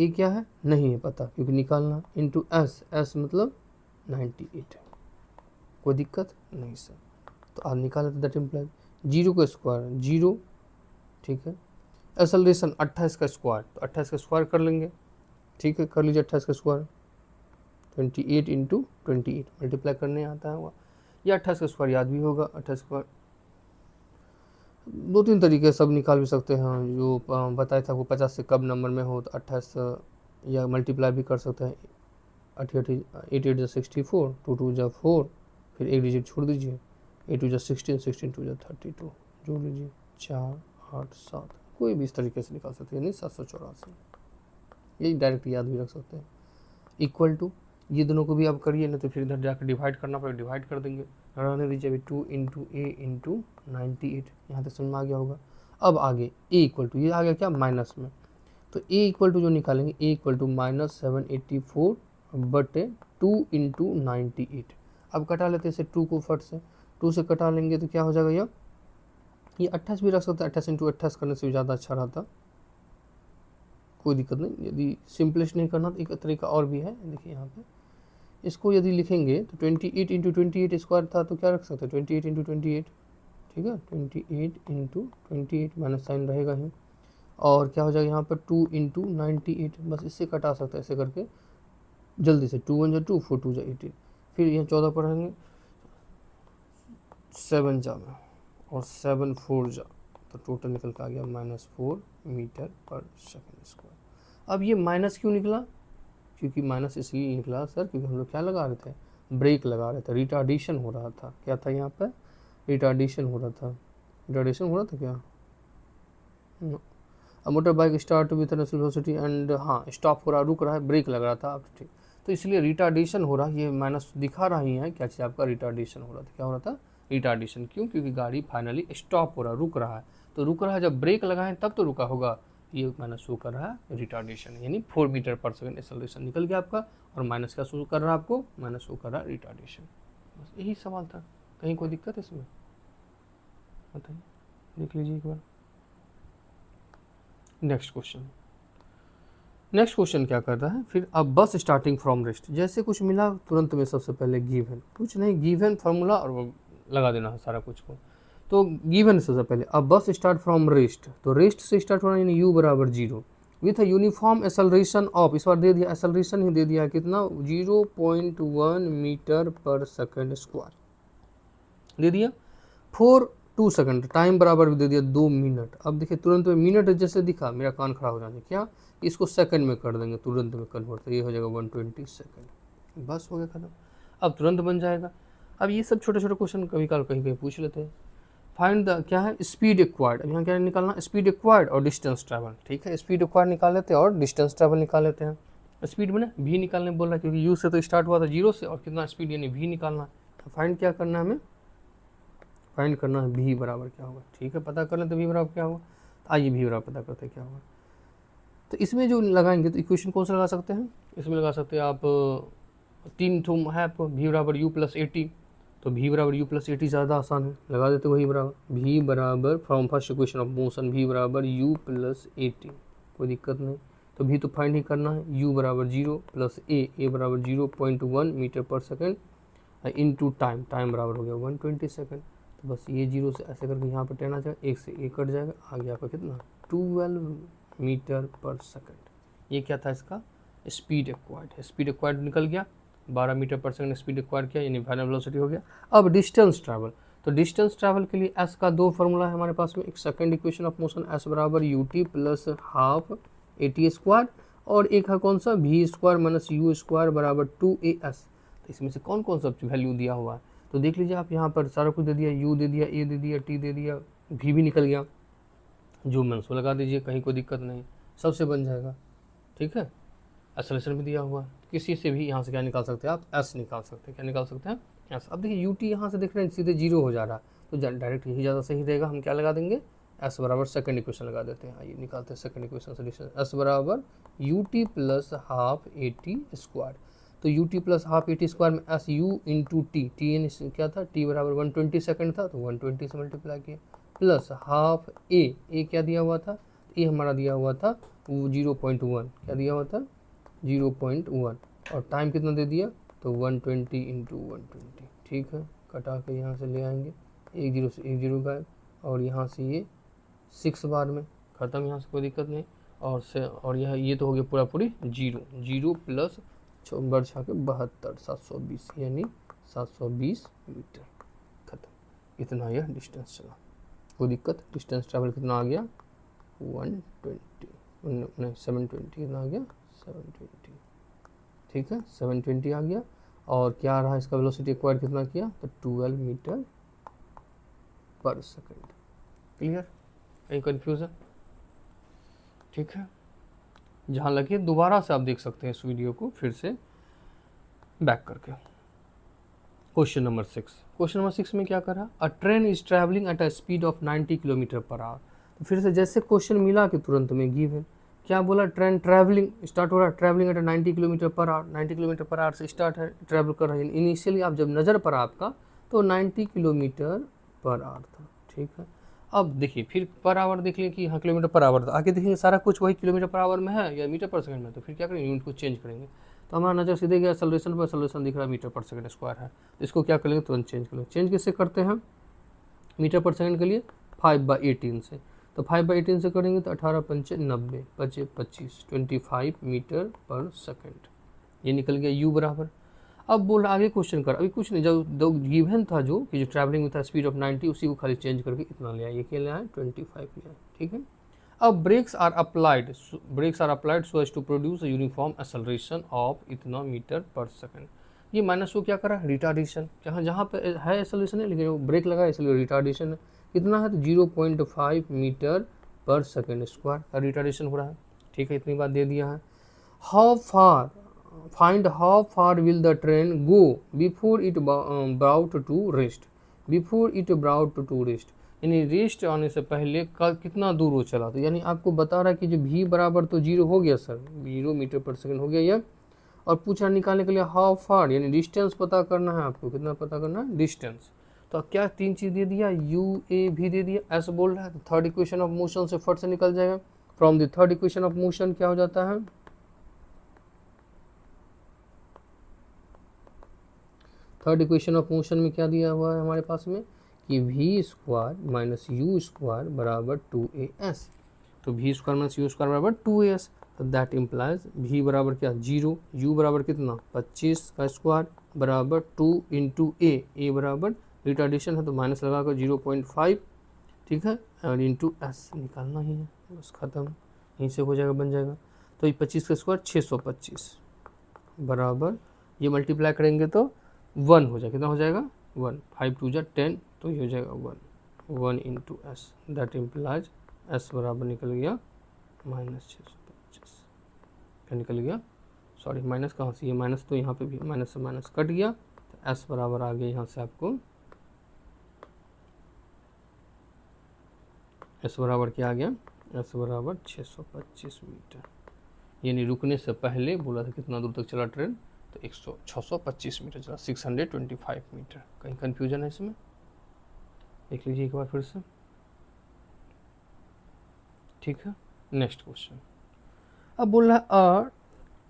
क्या है नहीं है पता क्योंकि निकालना, इंटू s मतलब 98। कोई दिक्कत नहीं सर। तो आज निकाला, दैट इम्प्लाइज 0 का स्क्वायर 0, ठीक है। एक्सेलरेशन 28 का स्क्वायर, तो 28 का स्क्वायर कर लेंगे, ठीक है, कर लीजिए 28 का स्क्वायर, 28 इंटू 28 मल्टीप्लाई करने आता है हुआ, या 28 का स्क्वायर याद भी होगा। 28 स्क्वायर 2-3 तरीके सब निकाल भी सकते हैं, जो बताया था आपको 50 से कब नंबर में हो तो 28 या मल्टीप्लाई भी कर सकते हैं। 8 8 64, 2 2 4, फिर एक डिजिट छोड़ दीजिए, 8 2 16, 16 2 32, जोड़ लीजिए 4 8 7, कोई भी इस तरीके से निकाल सकते हैं, यानी 784, यही डायरेक्ट याद भी रख सकते हैं। इक्वल टू, ये दोनों को भी आप करिए, ना तो फिर इधर जाकर डिवाइड करना पड़ेगा, डिवाइड कर देंगे, रहने दीजिए अभी 2 इंटू ए इंटू 98, यहाँ तक समझ में आ गया होगा। अब आगे ए इक्वल टू, ये आ गया क्या माइनस में, तो ए इक्वल टू जो निकालेंगे, ए इक्वल टू माइनस 784 बटे 2 इंटू 98। अब कटा लेते हैं इसे 2 को फट से, 2 से कटा लेंगे तो क्या हो जाएगा, ये 28 भी रख सकते हैं, 28 इंटू 28 करने से भी ज़्यादा अच्छा रहता, कोई दिक्कत नहीं। यदि सिंपलेस्ट नहीं करना तो एक तरीका और भी है, देखिए यहाँ पे इसको यदि लिखेंगे तो 28 इंटू 28 स्क्वायर था, तो क्या रख सकते हैं 28 इंटू 28, ठीक है, 28 इंटू 28 माइनस साइन रहेगा ही, और क्या हो जाएगा यहाँ पर 2 इंटू 98, बस इससे कटा सकते हैं ऐसे करके जल्दी से, 2 1 2, 4 2 18, फिर यहाँ 14 पर रहेंगे 7 जा में और 7 4 जा, तो टोटल निकल के आ गया -4 मीटर पर सेकंड स्क्वायर। अब ये माइनस क्यों निकला, क्योंकि माइनस इसलिए निकला सर क्योंकि हम लोग क्या लगा रहे थे, ब्रेक लगा रहे थे, रिटार्डेशन हो रहा था, क्या था यहाँ पर, रिटार्डेशन हो रहा था, रिटार्डेशन हो रहा था क्या, motor bike start with velocity and, हाँ स्टॉप हो रहा, रुक रहा है, ब्रेक लग रहा था, अब ठीक, तो इसलिए रिटार्डेशन हो रहा है, ये माइनस दिखा रहा ही है क्या चीज़ आपका, रिटार्डेशन हो रहा था, क्या हो रहा था, रिटार्डेशन। क्यों, क्योंकि गाड़ी फाइनली स्टॉप हो रहा है, रुक रहा है, तो रुक रहा है जब ब्रेक लगाएं तब तो रुका होगा, ये माइनस शो कर रहा है रिटार्डेशन, यानी 4 मीटर पर सेकंड एक्सेलरेशन निकल गया आपका, और माइनस का शो कर रहा है आपको, माइनस शो कर रहा है रिटार्डेशन। बस यही सवाल था, कहीं कोई दिक्कत है इसमें, बताइए, देख लीजिए एक बार। नेक्स्ट क्वेश्चन क्या कर रहा है फिर, अब बस स्टार्टिंग फ्रॉम रेस्ट, जैसे कुछ मिला तुरंत में सबसे पहले गिवन, कुछ नहीं गिवन फार्मूला और वो लगा देना है सारा कुछ को, तो गिवन सबसे पहले, अब बस स्टार्ट फ्रॉम रेस्ट, तो रेस्ट से स्टार्ट होना यानी u बराबर 0 विथ यूनिफॉर्म एक्सेलरेशन ऑफ, इस बार दे दिया एक्सेलरेशन ही दे दिया कितना 0.1 मीटर पर सेकंड स्क्वायर दे दिया, फॉर 2 सेकंड, टाइम बराबर दे दिया 2 मिनट। अब देखिए तुरंत में मिनट जैसे दिखा, मेरा कान खड़ा हो जाना, क्या इसको सेकंड में कर देंगे, तुरंत में कन्वर्ट, तो ये हो जाएगा 120 सेकंड, बस हो गया खत्म। अब तुरंत बन जाएगा। अब ये सब छोटे छोटे क्वेश्चन कभी कभी कहीं कहीं पूछ लेते हैं। फाइंड द क्या है, स्पीड एक्वायर्ड। अब यहाँ क्या निकालना, स्पीड एक्वायर्ड और डिस्टेंस ट्रैवल। ठीक है, स्पीड एक्वायर्ड निकाल लेते हैं और डिस्टेंस ट्रैवल निकाल लेते हैं। स्पीड मैंने भी निकालने बोल रहा है, क्योंकि यू से तो स्टार्ट हुआ था 0 से, और कितना स्पीड यानी भी निकालना है। तो फाइंड क्या करना है हमें, फाइंड करना है भी बराबर क्या होगा। ठीक है, पता कर लें तो भी बराबर क्या होगा। तो आइए भी बराबर पता करते हैं क्या होगा। तो इसमें जो लगाएंगे तो इक्वेशन कौन सा लगा सकते हैं, इसमें लगा सकते हैं आप 3 ठो है आपको, भी बराबर यू प्लस 80। तो भी बराबर यू प्लस 80 ज़्यादा आसान है, लगा देते वही बराबर, भी बराबर from first equation of motion भी बराबर यू प्लस 80, कोई दिक्कत नहीं। तो भी तो फाइंड ही करना है, यू बराबर 0 प्लस ए बराबर 0.1 मीटर पर सेकेंड इनटू टाइम, टाइम बराबर हो गया 120 सेकेंड। तो बस ये 0 से ऐसे करके यहाँ पर 10 आ जाएगा, 1 से 1 कट जाएगा, आ गया आपका कितना 12 मीटर पर सेकेंड। ये क्या था इसका स्पीड एक्वायर्ड है, स्पीड एक्वायर्ड निकल गया, 12 मीटर पर सेकंड स्पीड एक्वायर किया, यानी फाइनल वेलोसिटी हो गया। अब डिस्टेंस ट्रैवल, तो डिस्टेंस ट्रैवल के लिए एस का 2 फार्मूला है हमारे पास में, एक second equation of motion S बराबर U T plus half A T square, और एक है कौन सा भी स्क्वायर माइनस यू स्क्वायर बराबर 2as। तो इसमें से कौन कौन सा वैल्यू दिया हुआ है, तो देख लीजिए आप, यहाँ पर सारा कुछ दे दिया, यू दे दिया, ए दे दिया, टी दे दिया, भी निकल गया, जो मैं उसको लगा दीजिए, कहीं कोई दिक्कत नहीं, सबसे बन जाएगा। ठीक है, एक्सेलरेशन भी दिया हुआ है, किसी से भी यहाँ से क्या निकाल सकते हैं आप, एस निकाल सकते हैं, क्या निकाल सकते हैं एस। अब देखिए यू टी यहाँ से देख रहे हैं सीधे 0 हो जा रहा है, तो डायरेक्ट यही ज़्यादा सही रहेगा, हम क्या लगा देंगे एस बराबर सेकंड इक्वेशन लगा देते हैं। आइए निकालते हैं सेकंड इक्वेशन से डिस्टेंस, एस बराबर U T plus half A T square. तो U T plus half A T square में S U into T, T N क्या था, टी बराबर 120 सेकंड था, तो 120 से मल्टीप्लाई किया, प्लस हाफ ए क्या दिया हुआ था, ए हमारा दिया हुआ था 0.1, क्या दिया हुआ था 0.1, और टाइम कितना दे दिया, तो 120 इंटू 120। ठीक है, कटा के यहाँ से ले आएंगे, 1 0 से 1 0 गायब, और यहाँ से ये 6 बार में ख़त्म, यहाँ से कोई दिक्कत नहीं। और यह ये तो हो गया पूरा पूरी 0 प्लस बढ़ छा के 72 720, यानी 720 मीटर, ख़त्म। इतना यह डिस्टेंस चला, कोई दिक्कत, डिस्टेंस ट्रैवल कितना आ गया 720 कितना आ गया 720। ठीक है, 720 आ गया, और क्या आ रहा है इसका वेलोसिटी एक्वायर कितना किया, तो 12 मीटर पर सेकंड। क्लियर, कहीं कन्फ्यूजन? ठीक है, जहाँ लगे दोबारा से आप देख सकते हैं इस वीडियो को फिर से बैक करके। क्वेश्चन नंबर 6, क्वेश्चन नंबर 6 में क्या करा, अ train is travelling eight a speed of 90 kilometre पर आवर। तो फिर से जैसे क्वेश्चन मिला कि तुरंत में गिवन, क्या बोला, ट्रेन ट्रैवलिंग स्टार्ट हो रहा है, travelling eight 90 kilometre per hour, 90 kilometre per hour से स्टार्ट है, ट्रैवल कर रही है। इनिशियली आप जब नज़र पड़ा आपका तो 90 किलोमीटर पर आवर था। ठीक है, अब देखिए फिर पर आवर देख लिए कि हाँ किलोमीटर पर आवर था, आगे देखेंगे सारा कुछ वही किलोमीटर पर आवर में है या मीटर पर सेकंड में, तो फिर क्या करेंगे यूनिट को चेंज करेंगे। तो हमारा नज़र सीधे गया एक्सेलरेशन पर, एक्सेलरेशन दिख रहा है मीटर पर सेकंड स्क्वायर है, तो इसको क्या करेंगे तुरंत चेंज करेंगे। चेंज कैसे करते हैं, मीटर पर सेकंड के लिए 5/18 से, तो 5/18 से करेंगे तो 18 पंचे 90, बचे 25, 25 मीटर पर सेकंड, ये निकल गया यू बराबर। अब बोल रहा आगे क्वेश्चन कर, अभी कुछ नहीं, जो गिवन था जो कि जो ट्रैवलिंग में था स्पीड ऑफ 90, उसी को खाली चेंज करके इतना ले आए, ये क्या ले आए 25 ले आए। ठीक है, अब brakes are applied so as to produce uniform acceleration of इतना मीटर पर सेकंड। ये माइनस को क्या करा, रिटार्डेशन, जहाँ जहाँ पे है एक्सेलरेशन है लेकिन वो ब्रेक लगा इसलिए रिटार्डेशन है, कितना है तो 0.5 मीटर पर सेकंड स्क्वायर का रिटार्डेशन हो रहा है। ठीक है, इतनी बात दे दिया है। How far, find how far will the train go before it brought to rest, before it brought to rest, यानी रेस्ट आने से पहले का कितना दूर वो चला। तो यानी आपको बता रहा है कि जो भी बराबर तो 0 हो गया सर, 0 मीटर पर सेकंड हो गया यह, और पूछा निकालने के लिए हाउ फार, यानी डिस्टेंस पता करना है आपको, कितना पता करना है डिस्टेंस। तो क्या 3 चीज़ दे दिया, यू ए भी दे दिया, ऐसे बोल रहा है, तो थर्ड इक्वेशन ऑफ मोशन से फट से निकल जाएगा। From the third equation of motion क्या हो जाता है, थर्ड इक्वेशन ऑफ मोशन में क्या दिया हुआ है हमारे पास में कि v square minus u square बराबर 2as, तो v square minus u square बराबर 2as, तो दैट इम्प्लाइज वी बराबर क्या 0, यू बराबर कितना 25 का स्क्वायर बराबर 2 इंटू ए बराबर रिटार्डेशन है तो माइनस लगा कर 0.5, ठीक है, और इंटू एस निकालना ही है, बस ख़त्म, यहीं से हो जाएगा, बन जाएगा। तो ये 25 का स्क्वायर 625 बराबर, ये मल्टीप्लाई करेंगे तो 1 हो जाएगा, कितना हो जाएगा 1, 5 2 जा 10, तो ये हो जाएगा 1 into S, that implies S बराबर निकल गया -625। क्या निकल गया, सॉरी माइनस कहाँ से, ये माइनस तो यहाँ पे भी माइनस से माइनस कट गया, तो एस बराबर आ गया यहाँ से आपको, एस बराबर क्या आ गया, एस बराबर 625 मीटर। यानी रुकने से पहले बोला था कितना दूर तक चला ट्रेन, तो 625 मीटर चला, 625 मीटर। कहीं कन्फ्यूजन है इसमें, देख लीजिए एक बार फिर से, ठीक है। नेक्स्ट क्वेश्चन, अब बोल रहा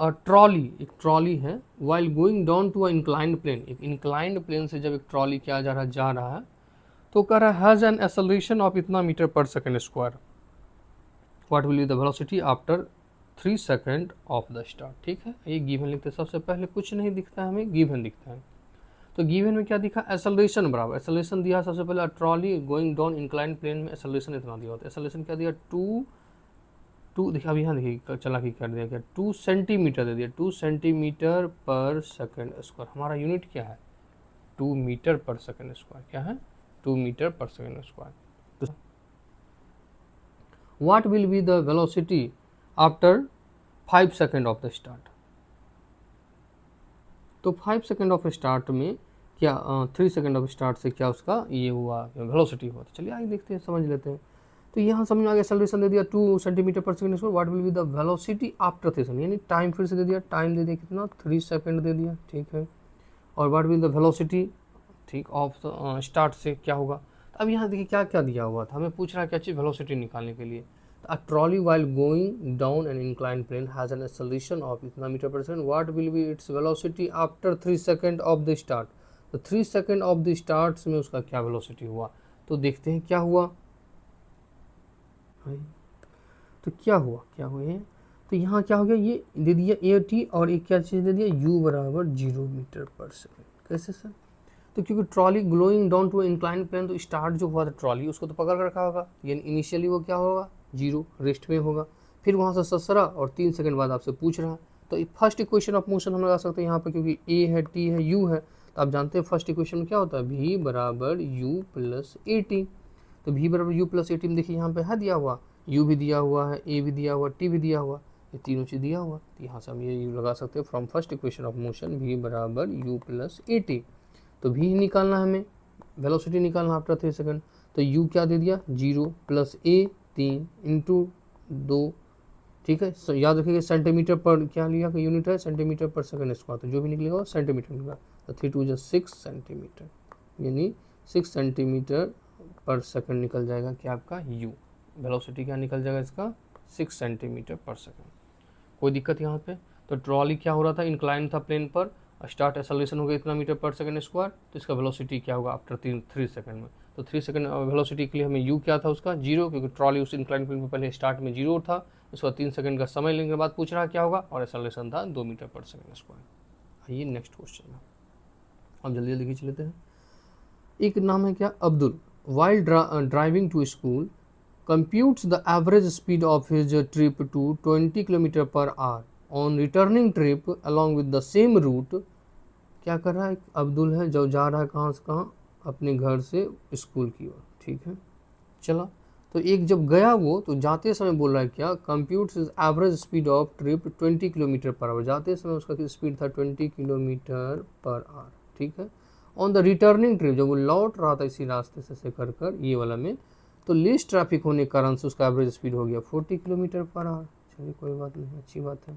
है ट्रॉली, एक ट्रॉली है, while going down to a inclined plane, एक इंक्लाइंड प्लेन से जब एक ट्रॉली क्या जा रहा है, तो कह रहा है हैज़ एन एक्सेलरेशन ऑफ इतना मीटर पर second square, what will be the velocity after 3 second of the start, ठीक है। ये गिवन लिखते हैं, सबसे पहले कुछ नहीं दिखता है हमें, गिवन दिखता है। तो गिवन में क्या दिखा, एक्सेलरेशन बराबर, एक्सेलरेशन दिया सबसे पहले, trolley going down inclined plane में एक्सेलरेशन इतना दिया होता है, एक्सेलरेशन क्या दिया 2 देखिए, अभी यहाँ देखिए चला कि कर दिया क्या, 2 सेंटीमीटर दे दिया, 2 सेंटीमीटर पर सेकेंड स्क्वायर, हमारा यूनिट क्या है 2 मीटर पर सेकेंड स्क्वायर, क्या है 2 मीटर पर second square. What will be the velocity after 5 second of the start, तो 5 सेकेंड ऑफ स्टार्ट में क्या 3 सेकेंड ऑफ स्टार्ट से क्या उसका ये हुआ वेलोसिटी हुआ, तो चलिए आगे देखते हैं, समझ लेते हैं। तो यहाँ समझ में आ गया, एक्सेलरेशन दे दिया 2 सेंटीमीटर पर second square, what will be the velocity after 3 second, यानी टाइम फिर से दे दिया, टाइम दे दिया कितना 3 सेकेंड दे दिया, ठीक है। और व्हाट विल द वेलोसिटी, ठीक, ऑफ स्टार्ट से क्या होगा। तो अब यहाँ देखिए क्या क्या दिया हुआ था, हमें पूछ रहा है क्या चीज़, वेलोसिटी निकालने के लिए। A trolley while going down an inclined plane has an acceleration of इतना मीटर पर second, what will be its velocity after 3 second of the start, तो 3 सेकेंड of the starts में उसका क्या वेलोसिटी हुआ, तो देखते हैं क्या हुआ, तो क्या हुआ ये, तो यहाँ क्या हो गया, ये दे दिया AT और एक क्या चीज़ दे दिया U बराबर 0 मीटर पर सेकेंड, कैसे सर, तो क्योंकि trolley going down to incline plane, तो स्टार्ट जो हुआ था ट्रॉली उसको तो पकड़ कर रखा होगा, यानी इनिशियली वो क्या होगा 0 रेस्ट में होगा, फिर वहाँ से ससरा और 3 सेकंड बाद आपसे पूछ रहा है, तो फर्स्ट इक्वेशन ऑफ मोशन हम लगा सकते हैं यहाँ पर, क्योंकि ए है टी है यू है, तो आप जानते हैं फर्स्ट इक्वेशन में क्या होता है v बराबर यू प्लस ए टी, तो v बराबर यू प्लस ए टी में देखिए यहाँ पे है दिया हुआ, u भी दिया हुआ है, a भी दिया हुआ, t भी दिया हुआ, ये तीनों चीज़ दिया हुआ, तो यहाँ से हम ये लगा सकते हैं from first equation of motion v बराबर यू प्लस ए टी, तो भी निकालना है हमें, वेलोसिटी निकालना आफ्टर 3 सेकेंड, तो u क्या दे दिया 0 प्लस a 3 इंटू 2, ठीक है। याद रखिएगा सेंटीमीटर पर क्या लिया कि यूनिट है सेंटीमीटर पर सेकेंड स्क्वायर, तो जो भी निकलेगा वो सेंटीमीटर निकलेगा, तो 3 2 6 सेंटीमीटर, यानी 6 सेंटीमीटर पर सेकेंड निकल जाएगा क्या आपका u, वेलोसिटी क्या निकल जाएगा इसका 6 सेंटीमीटर पर सेकेंड। कोई दिक्कत यहाँ पे, तो ट्रॉली क्या हो रहा था, इंक्लाइन था प्लेन पर, स्टार्ट एक्सेलरेशन हो गया इतना मीटर पर सेकेंड स्क्वायर, तो इसका वेलोसिटी क्या होगा आफ्टर 3 सेकंड में, तो 3 सेकंड वेलोसिटी के लिए हमें यू क्या था उसका 0, क्योंकि ट्रॉली उस इंक्लाइन प्लेन में पहले स्टार्ट में 0 था, उसका 3 सेकंड का समय लेने के बाद पूछ रहा क्या होगा, और एक्सेलरेशन था 2 मीटर पर सेकेंड स्क्वायर। आइए नेक्स्ट क्वेश्चन में, अब जल्दी जल्दी खींच लेते हैं। एक नाम है क्या Abdul, while driving to school computes the average speed of his trip to 20 kilometre पर hour on returning trip along with the same route, क्या कर रहा है अब्दुल है जो जा रहा है कहाँ से कहाँ, अपने घर से स्कूल की ओर, ठीक है। चला, तो एक जब गया वो, तो जाते समय बोल रहा है क्या, compute average speed of trip 20 kilometre per hour, जाते समय उसका स्पीड था 20 किलोमीटर पर आवर, ठीक है। ऑन द रिटर्निंग ट्रिप, जब वो लौट रहा था इसी रास्ते से कर ये वाला में, तो लेस ट्रैफिक होने के कारण से उसका एवरेज स्पीड हो गया 40 किलोमीटर पर आवर। चलिए कोई बात नहीं, अच्छी बात है।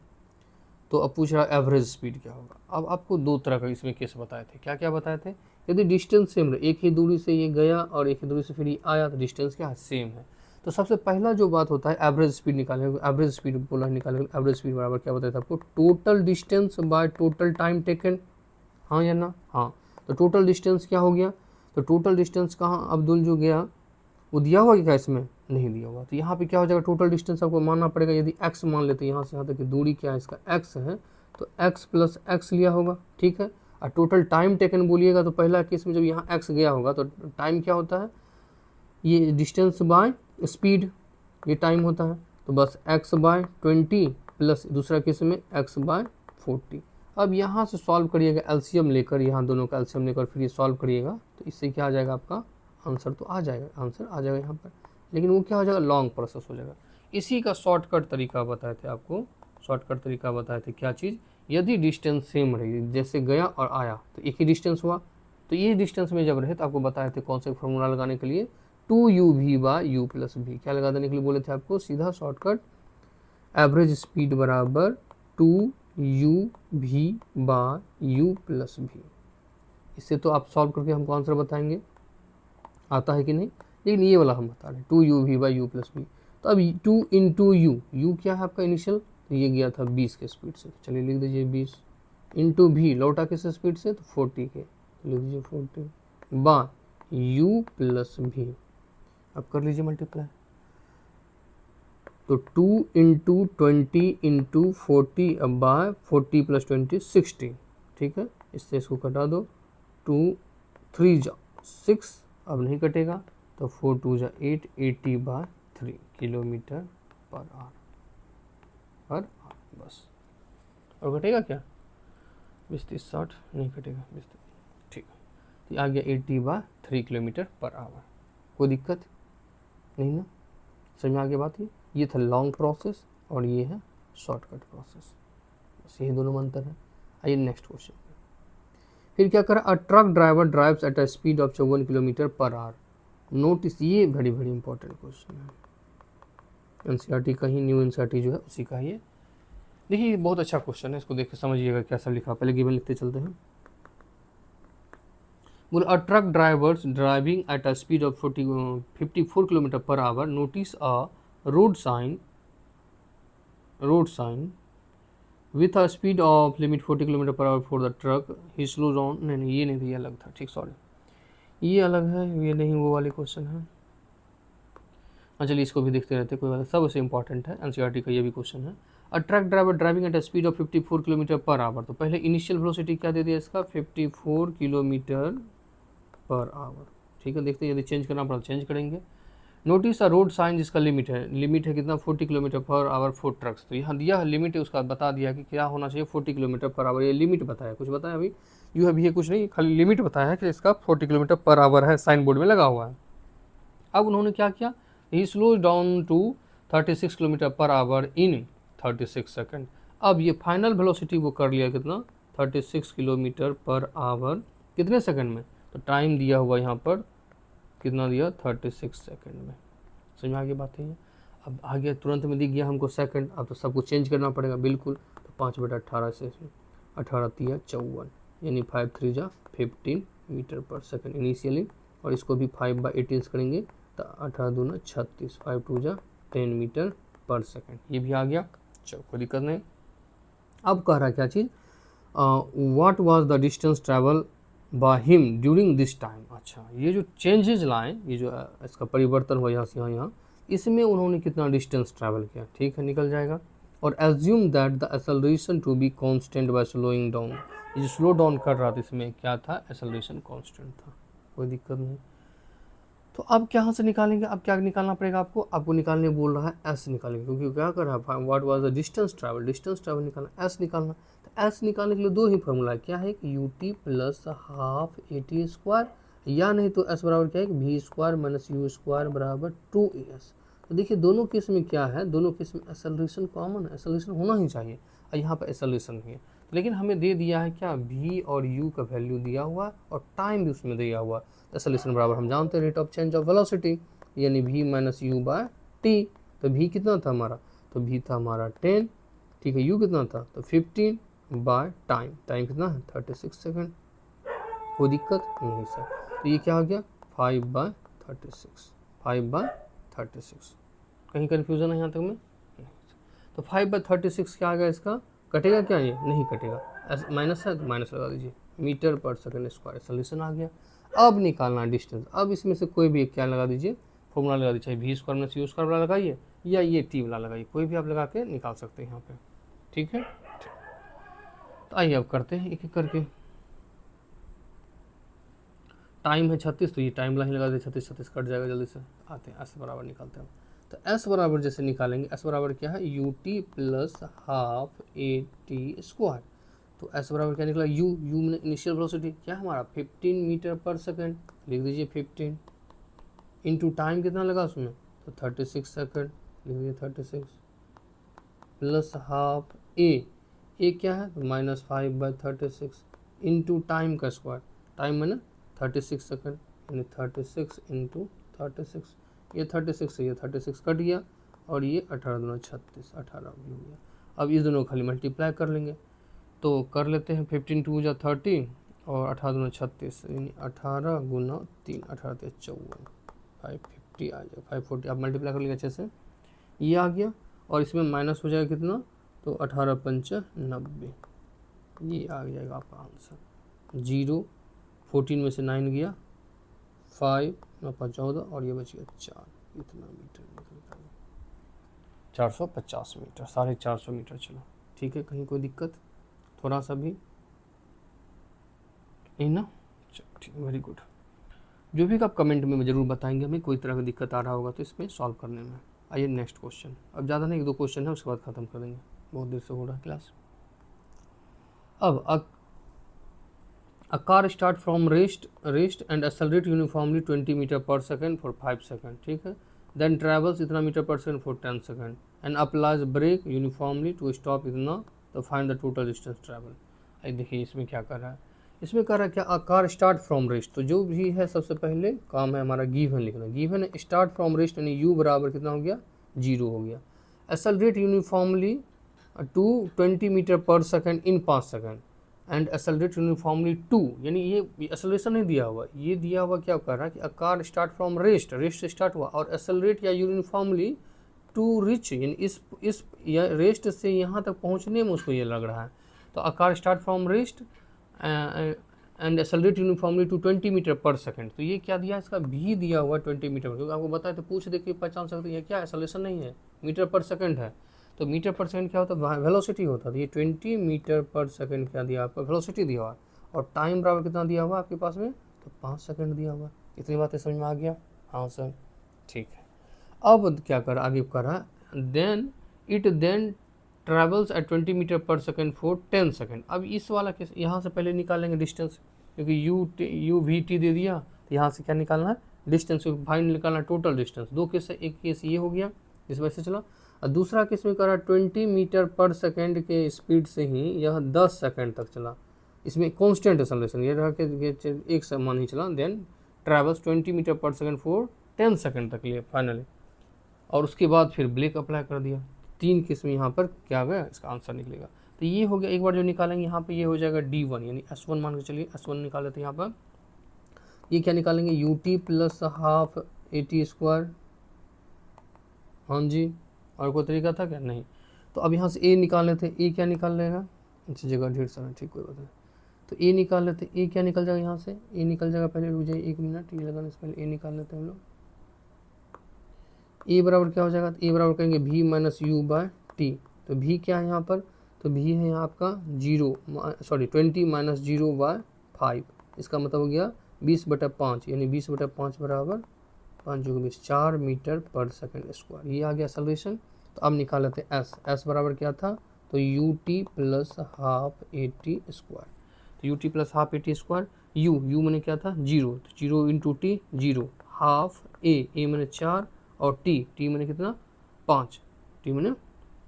तो अब पूछ रहा है एवरेज स्पीड क्या होगा। अब आपको दो तरह का इसमें केस बताए थे, क्या क्या बताए थे, यदि डिस्टेंस सेम रहे, एक ही दूरी से ये गया और एक ही दूरी से फिर ये आया, तो डिस्टेंस क्या है सेम है। तो सबसे पहला जो बात होता है एवरेज स्पीड निकालने, एवरेज स्पीड बोला निकालने, एवरेज स्पीड बराबर क्या बताया था आपको, total distance by total time taken, हाँ या ना, हाँ। तो टोटल डिस्टेंस क्या हो गया, तो टोटल डिस्टेंस कहाँ अब्दुल जो गया वो दिया हुआ क्या इसमें, नहीं दिया हुआ, तो यहाँ पे क्या हो जाएगा, टोटल डिस्टेंस आपको मानना पड़ेगा, यदि x मान लेते हैं यहाँ से यहाँ तक की दूरी क्या है इसका x है, तो x प्लस एक्स लिया होगा, ठीक है। और टोटल टाइम टेकन बोलिएगा तो पहला केस में जब यहाँ x गया होगा तो टाइम क्या होता है, ये डिस्टेंस बाय स्पीड, ये टाइम होता है। तो बस x बाय 20 प्लस दूसरा केस में x बाय 40। अब यहाँ से सॉल्व करिएगा एलसीएम लेकर, यहाँ दोनों का एलसीएम लेकर फिर ये सॉल्व करिएगा तो इससे क्या आ जाएगा, आपका आंसर तो आ जाएगा, आंसर आ जाएगा यहाँ पर, लेकिन वो क्या हो जाएगा, लॉन्ग प्रोसेस हो जाएगा। इसी का शॉर्टकट तरीका बताए थे आपको, शॉर्टकट तरीका बताए थे क्या चीज़, यदि डिस्टेंस सेम रही, जैसे गया और आया तो एक ही डिस्टेंस हुआ, तो ये डिस्टेंस में जब रहे तो आपको बताए थे कौन से फॉर्मूला लगाने के लिए, 2u_v bye u plus v, क्या लगा देने के लिए बोले थे आपको, सीधा शॉर्टकट एवरेज स्पीड बराबर 2u_v bye u plus v। इससे तो आप सॉल्व करके हमको आंसर बताएंगे आता है कि नहीं, लेकिन ये वाला हम बता रहे हैं 2u_v bye u plus v। तो अब 2 इंटू u क्या है आपका इनिशियल, तो ये गया था 20 के स्पीड से, चलिए लिख दीजिए 20, इंटू v लौटा किस स्पीड से, तो 40 के, तो लिख दीजिए 40 बाय u प्लस v। अब कर लीजिए मल्टीप्लाई, तो 2 इंटू 20 इंटू 40 अब बाय 40 प्लस 20 60, ठीक है, इससे इसको कटा दो, 2 3 जा 6, अब नहीं कटेगा तो 4 2 जा 8, 80 बाय 3 किलोमीटर पर आवर, बस। और कटेगा क्या, 20 30 60 नहीं कटेगा, 20 ठीक है, तो आ गया 80 बाय 3 किलोमीटर पर आवर। कोई दिक्कत नहीं ना, समझ में आ गया बात। ये था लॉन्ग प्रोसेस और ये है शॉर्टकट प्रोसेस, बस यही दोनों में अंतर है। आइए नेक्स्ट क्वेश्चन। फिर क्या करा, a truck driver drives at a speed of 54 kilometre पर आवर। नोटिस, ये वेरी वेरी इंपॉर्टेंट क्वेश्चन है, एनसीईआरटी का ही, न्यू एनसीईआरटी जो है उसी का ये। देखिए ये बहुत अच्छा क्वेश्चन है, इसको देख के समझिएगा क्या सब लिखा, पहले गिवन लिखते चलते हैं। बोले a truck drivers driving at a speed of 54 kilometre पर hour notice a road sign with a speed of limit 40 kilometre पर hour for the truck, he slows on, नहीं ये नहीं था, ये अलग था, ठीक सॉरी, ये अलग है, ये नहीं वो वाले क्वेश्चन है। हाँ चलिए इसको भी देखते रहते, कोई बात, सब उससे इंपॉर्टेंट है, एनसीईआरटी का ये भी क्वेश्चन है। A truck driver driving at a speed of 54 kilometre पर आवर, तो पहले इनिशियल वेलोसिटी क्या दे दिया इसका, 54 किलोमीटर पर आवर, ठीक है। देखते हैं यदि चेंज करना पड़ा चेंज करेंगे। नोटिस अ रोड साइन जिसका लिमिट है कितना, 40 किलोमीटर पर आवर फॉर ट्रक्स, तो यहाँ दिया है लिमिट है, उसका बता दिया कि क्या होना चाहिए, 40 किलोमीटर पर आवर, ये लिमिट बताया, कुछ बताया अभी यू अभी ये कुछ नहीं, खाली लिमिट बताया है कि इसका 40 किलोमीटर पर आवर है, साइन बोर्ड में लगा हुआ है। अब उन्होंने क्या किया, he slow down to 36 kilometre पर आवर इन 36 सेकेंड। अब ये फाइनल वेलोसिटी वो कर लिया कितना, 36 किलोमीटर पर आवर कितने सेकंड में, तो टाइम दिया हुआ यहाँ पर कितना दिया, 36 सेकंड में। समझ में आगे बात है। अब आगे तुरंत में दिख गया हमको सेकंड, अब तो सबको चेंज करना पड़ेगा बिल्कुल, तो 5/18 से 18 3 54, यानी 5 3 जा 15 मीटर पर सेकंड इनिशियली, और इसको भी 5/18 करेंगे तो 18 दूना 36, 5 2 जा 10 मीटर पर सेकंड, ये भी आ गया, चलो कोई दिक्कत नहीं। अब कह रहा है क्या चीज़, what was the distance travel by him during this time. अच्छा, ये जो चेंजेज लाएँ, ये जो इसका परिवर्तन हुआ यहाँ से यहाँ, इसमें उन्होंने कितना डिस्टेंस ट्रैवल किया, ठीक है, निकल जाएगा। और assume that the acceleration to be constant by slowing down, ये जो स्लो डाउन कर रहा था इसमें क्या था, एक्सेलरेशन कांस्टेंट था, कोई दिक्कत नहीं। तो अब क्या से निकालेंगे, अब क्या निकालना पड़ेगा आपको निकालने बोल रहा है एस निकालेंगे, क्योंकि क्या कर रहा है, what was the distance travel निकालना, एस निकालना। तो एस निकालने के लिए दो ही फॉर्मूला, क्या है कि u T plus half A T square, या नहीं तो एस बराबर क्या है कि v square minus u square बराबर 2as। तो देखिए दोनों केस में क्या है, दोनों केस में एक्सेलरेशन कॉमन है, एक्सेलरेशन होना ही चाहिए, और यहाँ पर एक्सेलरेशन नहीं है, लेकिन हमें दे दिया है क्या, v और u का वैल्यू दिया हुआ और टाइम भी उसमें दिया हुआ। एक्सेलरेशन बराबर हम जानते हैं rate of change of velocity, यानी v minus u by t. तो v कितना था हमारा, तो v था हमारा 10, ठीक है, u कितना था, तो 15 बाय टाइम कितना है 36 सेकंड, कोई दिक्कत नहीं सर। तो ये क्या आ गया 5/36, 5/36, कहीं कन्फ्यूज़न है यहाँ तक में नहीं। तो 5/36 क्या आ गया इसका, कटेगा क्या, ये नहीं कटेगा, माइनस है तो माइनस लगा दीजिए, मीटर पर सेकंड स्क्वायर, सोल्यूशन आ गया। अब निकालना डिस्टेंस, अब इसमें से कोई भी एक क्या लगा दीजिए, फॉर्मूला लगा दीजिए, v square minus u square वाला लगाइए, या ये टी वाला लगाइए, कोई भी आप लगा के निकाल सकते हैं यहाँ पे, ठीक है। तो आइए अब करते हैं एक एक करके। टाइम है 36, तो ये टाइम लाइन लगा दे, 36 36 कट जाएगा, जल्दी से आते हैं एस बराबर निकालते हैं। तो एस बराबर जैसे निकालेंगे, एस बराबर क्या है, U T plus half A T square. तो एस बराबर क्या निकला, यू में इनिशियल वेलोसिटी क्या है हमारा 15 मीटर पर सेकेंड, लिख दीजिए 15 इंटू टाइम कितना लगा उसमें, तो 36 सेकेंड, लिख दीजिए 36 प्लस हाफ ए क्या है, तो -5/36 इंटू टाइम का स्क्वायर, टाइम मैंने 36 सेकेंड, यानी 36 इंटू 36, ये 36 से ये 36 कट गया, और ये 18 दूना 36, 18 भी हो गया। अब इस दोनों को खाली मल्टीप्लाई कर लेंगे, तो कर लेते हैं 15 2 जा 30 और 18 दूना 36, यानी 18 गुना 3, 18 3 54, 550 आ जाएगा, 540। अब मल्टीप्लाई कर लेंगे अच्छे से, ये आ गया, और इसमें माइनस हो जाएगा कितना, तो 18 पंचा 90, ये आ जाएगा आपका आंसर। 0 14 में से 9 गया, 5 9 14, और ये बच गया 4, इतना मीटर निकलता है 450 मीटर, 450 मीटर। चलो ठीक है, कहीं कोई दिक्कत थोड़ा सा भी नहीं ना, चलो ठीक, वेरी गुड। जो भी आप कमेंट में ज़रूर बताएंगे हमें कोई तरह का दिक्कत आ रहा होगा तो इसमें सॉल्व करने में। आइए नेक्स्ट क्वेश्चन, अब ज़्यादा नहीं, 1-2 क्वेश्चन है, उसके बाद ख़त्म कर देंगे, बहुत देर से हो रहा है क्लास। अब a car start from rest and accelerate uniformly 20 meter per second for 5 seconds, ठीक है, then travels इतना मीटर पर second for 10 seconds and applies brake uniformly to stop इतना, तो find the total distance travel। आई देखिए इसमें क्या कर रहा है, इसमें कर रहा है क्या, a car start from rest, तो जो भी है सबसे पहले काम है हमारा गिवन लिखना, गिवन है स्टार्ट फ्रॉम रेस्ट, यानी u बराबर कितना हो गया, 0 हो गया, accelerate uniformली टू 20 मीटर पर second in 5 second and accelerate uniformly 2, यानी ये एक्सेलरेशन नहीं दिया हुआ, ये दिया हुआ क्या कर रहा है कि अ कार स्टार्ट फ्रॉम रेस्ट से स्टार्ट हुआ, और एक्सेलरेट या यूनिफॉर्मली टू रिच, यानी इस या रेस्ट से यहाँ तक पहुँचने में उसको ये लग रहा है, तो a car start from rest and accelerate uniformly to 20 metre पर सेकंड, तो ये क्या दिया, इसका भी दिया हुआ 20 मीटर, क्योंकि आपको बताया तो पूछ देखिए पहचान सकते हैं, ये क्या एक्सेलरेशन नहीं है, मीटर पर सेकंड है, तो मीटर पर सेकंड क्या होता है, वेलोसिटी होता है, तो ये 20 मीटर पर सेकंड क्या दिया आपको, वेलोसिटी दिया हुआ, और टाइम बराबर कितना दिया हुआ आपके पास में, तो 5 सेकंड दिया हुआ। इतनी बातें समझ में आ गया, हाँ सर ठीक है। अब क्या कर आगे कर रहा है, देन ट्रेवल्स एट 20 मीटर पर सेकंड फॉर 10 सेकंड। अब इस वाला केस यहाँ से पहले निकालेंगे डिस्टेंस, क्योंकि यू वी टी दे दिया, तो यहाँ से क्या निकालना है, डिस्टेंस, फाइंड निकालना टोटल डिस्टेंस। दो केस है, एक केस ये हो गया इस वजह से चला, और दूसरा केस में करा 20 मीटर पर सेकंड के स्पीड से ही यह 10 सेकंड तक चला, इसमें कांस्टेंट एक्सेलरेशन ये रहा कि एक समान ही चला, देन ट्रैवल्स 20 मीटर पर सेकंड फॉर 10 सेकंड तक लिए फाइनली, और उसके बाद फिर ब्रेक अप्लाई कर दिया। 3 केस में यहाँ पर क्या गया, इसका आंसर निकलेगा। तो ये हो गया, एक बार जो निकालेंगे यहाँ पे ये हो जाएगा D1, यानी S1 मान के चलिए, S1 निकाले थे यहाँ पर, ये क्या निकालेंगे, UT plus half AT square, हाँ जी, और कोई तरीका था क्या, नहीं। तो अब यहाँ से ए निकाल लेते हैं, ए क्या निकाल लेगा, अच्छी जगह ढेर सारा, ठीक कोई बात नहीं, तो ए निकाल लेते हैं, ए क्या निकल जाएगा यहाँ से, ए निकल जाएगा, पहले रुक जाइए 1 मिनट, ये लगाने से पहले ए निकाल लेते हैं हम लोग। ए बराबर क्या हो जाएगा, तो ए बराबर करेंगे v minus u by t, तो v क्या है यहाँ पर, तो v है यहाँ आपका 20 माइनस 0/5, इसका मतलब हो गया 20/5, यानी 20/5 बराबर 5 × 20, 4 मीटर पर सेकंड स्क्वायर, ये आ गया एक्सेलरेशन। तो अब निकाल लेते हैं एस बराबर क्या था, तो U T plus half A T square, तो U T plus half A T square, u मैंने क्या था 0, तो 0 इंटू टी 0, हाफ ए मैंने 4, और टी मैंने कितना 5, टी मैंने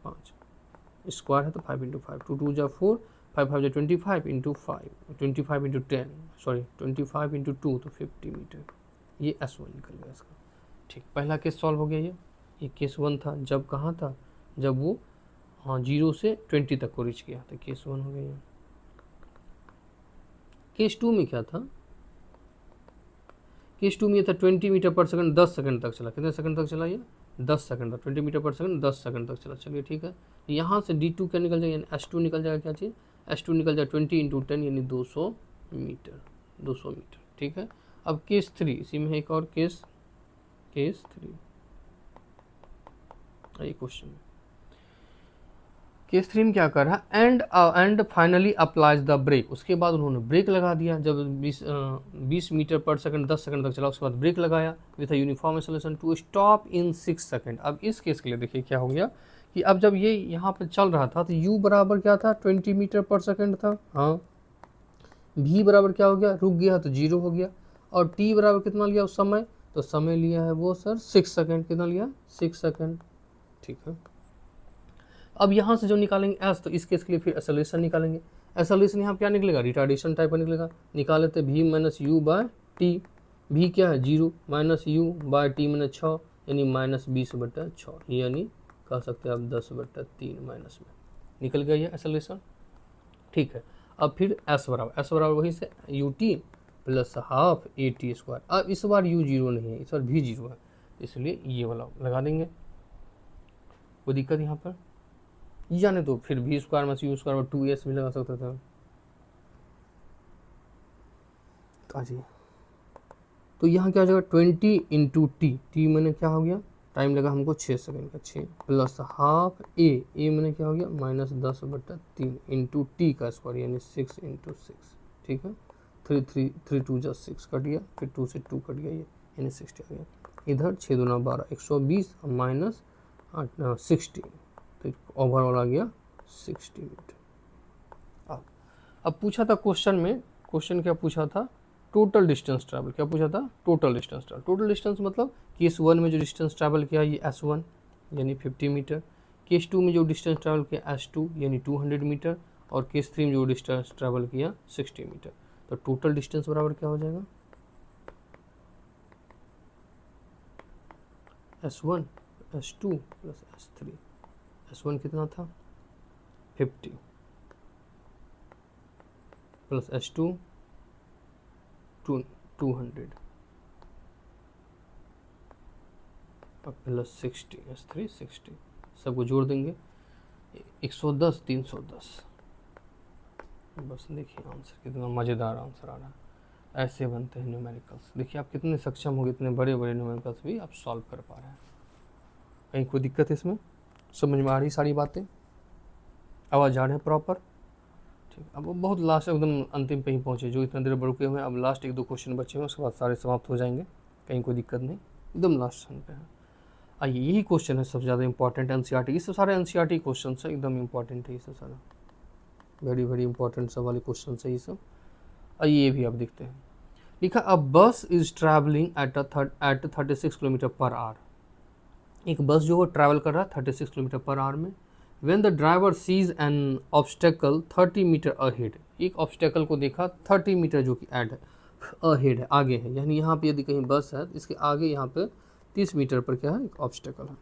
5, स्क्वायर है तो 5 × 5, 2 2 जा 4, 5 5 जा 25 इंटू 5, 25 इंटू 10, सॉरी 25 इंटू 2, तो 50 मीटर, ये S1 निकल गया इसका। ठीक, पहला केस सॉल्व हो गया, ये केस 1 था, जब कहाँ था, जब वो हाँ 0 से 20 तक को रीच किया, तो केस 1 हो गया। केस 2 में क्या था, केस 2 में ये था 20 मीटर पर सेकंड 10 सेकंड तक चला, कितने सेकंड तक चला, ये 10 सेकंड तक, 20 मीटर पर सेकंड 10 सेकंड तक चला। चलिए ठीक है, यहाँ से D2 क्या निकल जाएगा, यानी S2 निकल जाएगा, क्या चीज़ S2 निकल जाएगा 20 इंटू 10, यानी 200 मीटर, 200 मीटर। ठीक है, अब केस 3, इसी में है एक और केस 3, आइए क्वेश्चन में, केस 3 में क्या कर रहा है, and finally applies the brake, उसके बाद उन्होंने ब्रेक लगा दिया। जब 20 मीटर पर सेकंड 10 सेकंड तक चला, उसके बाद ब्रेक लगाया with a uniform acceleration to stop in 6 second. अब इस केस के लिए देखिए क्या हो गया कि अब जब ये यहाँ पर चल रहा था तो u बराबर क्या था, 20 मीटर पर सेकंड था। हाँ, v बराबर क्या हो गया, रुक गया तो 0 हो गया। और t बराबर कितना लिया उस समय, तो समय लिया है वो सर 6 सेकंड। कितना लिया, 6 सेकंड। ठीक है, अब यहाँ से जो निकालेंगे s, तो इस केस के लिए फिर एक्सेलरेशन निकालेंगे। एक्सेलरेशन यहाँ क्या निकलेगा, रिटार्डेशन टाइप का निकलेगा। निकाले थे v minus u by t. v क्या है 0 minus u by t minus 6, यानी माइनस 20/6, यानी कह सकते हैं आप 10/3 माइनस में निकल गया ये एक्सेलरेशन। ठीक है, अब फिर s बराबर वही से U T plus half A T square. अब इस बार u 0 नहीं है, इस बार v 0 है, इसलिए ये वाला लगा देंगे। कोई दिक्कत यहाँ पर, यानी तो फिर v square minus u square 2s भी लगा सकता था। तो यहाँ क्या हो जाएगा, 20 इंटू टी मैंने क्या हो गया, टाइम लगा हमको 6 सेकंड का, 6 प्लस हाफ ए मैंने क्या हो गया माइनस 10/3 इंटू टी का स्क्वायर, यानी 6 इंटू 6। ठीक है, 3 2 जा 6 कट गया, फिर 2 से 2 कट गया, ये यानी 60 आ गया। इधर 6 दूना 12, 120 माइनस 60, तो ओवरऑल आ गया 60 मीटर। अब पूछा था क्वेश्चन में, क्वेश्चन क्या पूछा था, टोटल डिस्टेंस ट्रैवल। क्या पूछा था, total distance travel. Total distance मतलब केस 1 में जो डिस्टेंस ट्रैवल किया ये s1 यानी 50 मीटर, केस 2 में जो डिस्टेंस ट्रैवल किया s2 यानी 200 मीटर, और केस 3 में जो डिस्टेंस ट्रैवल किया 60 मीटर। तो टोटल डिस्टेंस बराबर क्या हो जाएगा, s1 s2 plus s3। s1 कितना था 50 प्लस s2 200 और प्लस 60 s3 60, सबको जोड़ देंगे 110 310। बस देखिए आंसर कितना मज़ेदार आंसर आ रहा है। ऐसे बनते हैं न्यूमेरिकल्स। देखिए आप कितने सक्षम हो गए, इतने बड़े बड़े न्यूमेरिकल्स भी आप सॉल्व कर पा रहे हैं। कहीं कोई दिक्कत है इसमें, समझ में आ रही सारी बातें, आवाज़ आ रहे हैं प्रॉपर। ठीक, अब वो बहुत लास्ट एकदम अंतिम पे ही पहुँचे, जो इतने देर रुके हुए हैं। अब लास्ट 1-2 क्वेश्चन बचे हैं, उसके बाद सारे समाप्त हो जाएंगे, कहीं कोई दिक्कत नहीं, एकदम लास्ट स्थान पे है। आइए, यही क्वेश्चन है सबसे ज़्यादा इंपॉर्टेंट एनसीईआरटी। ये सब सारे एनसीईआरटी क्वेश्चन है, एकदम इंपॉर्टेंट है ये सब सारा, वेरी इंपॉर्टेंट सब वाले क्वेश्चन है ये सब। आइए ये भी आप देखते हैं, लिखा अ बस is travelling eight 36 kilometre per hour. एक बस जो है ट्रैवल कर रहा है 36 किलोमीटर पर आवर में। When the driver sees an obstacle 30 metre ahead, एक ऑब्स्टेकल को देखा 30 मीटर जो कि एड है, अहेड है, आगे है, यानी यहाँ पे यदि कहीं बस है इसके आगे यहाँ पे 30 मीटर पर क्या है, एक ऑब्स्टेकल है।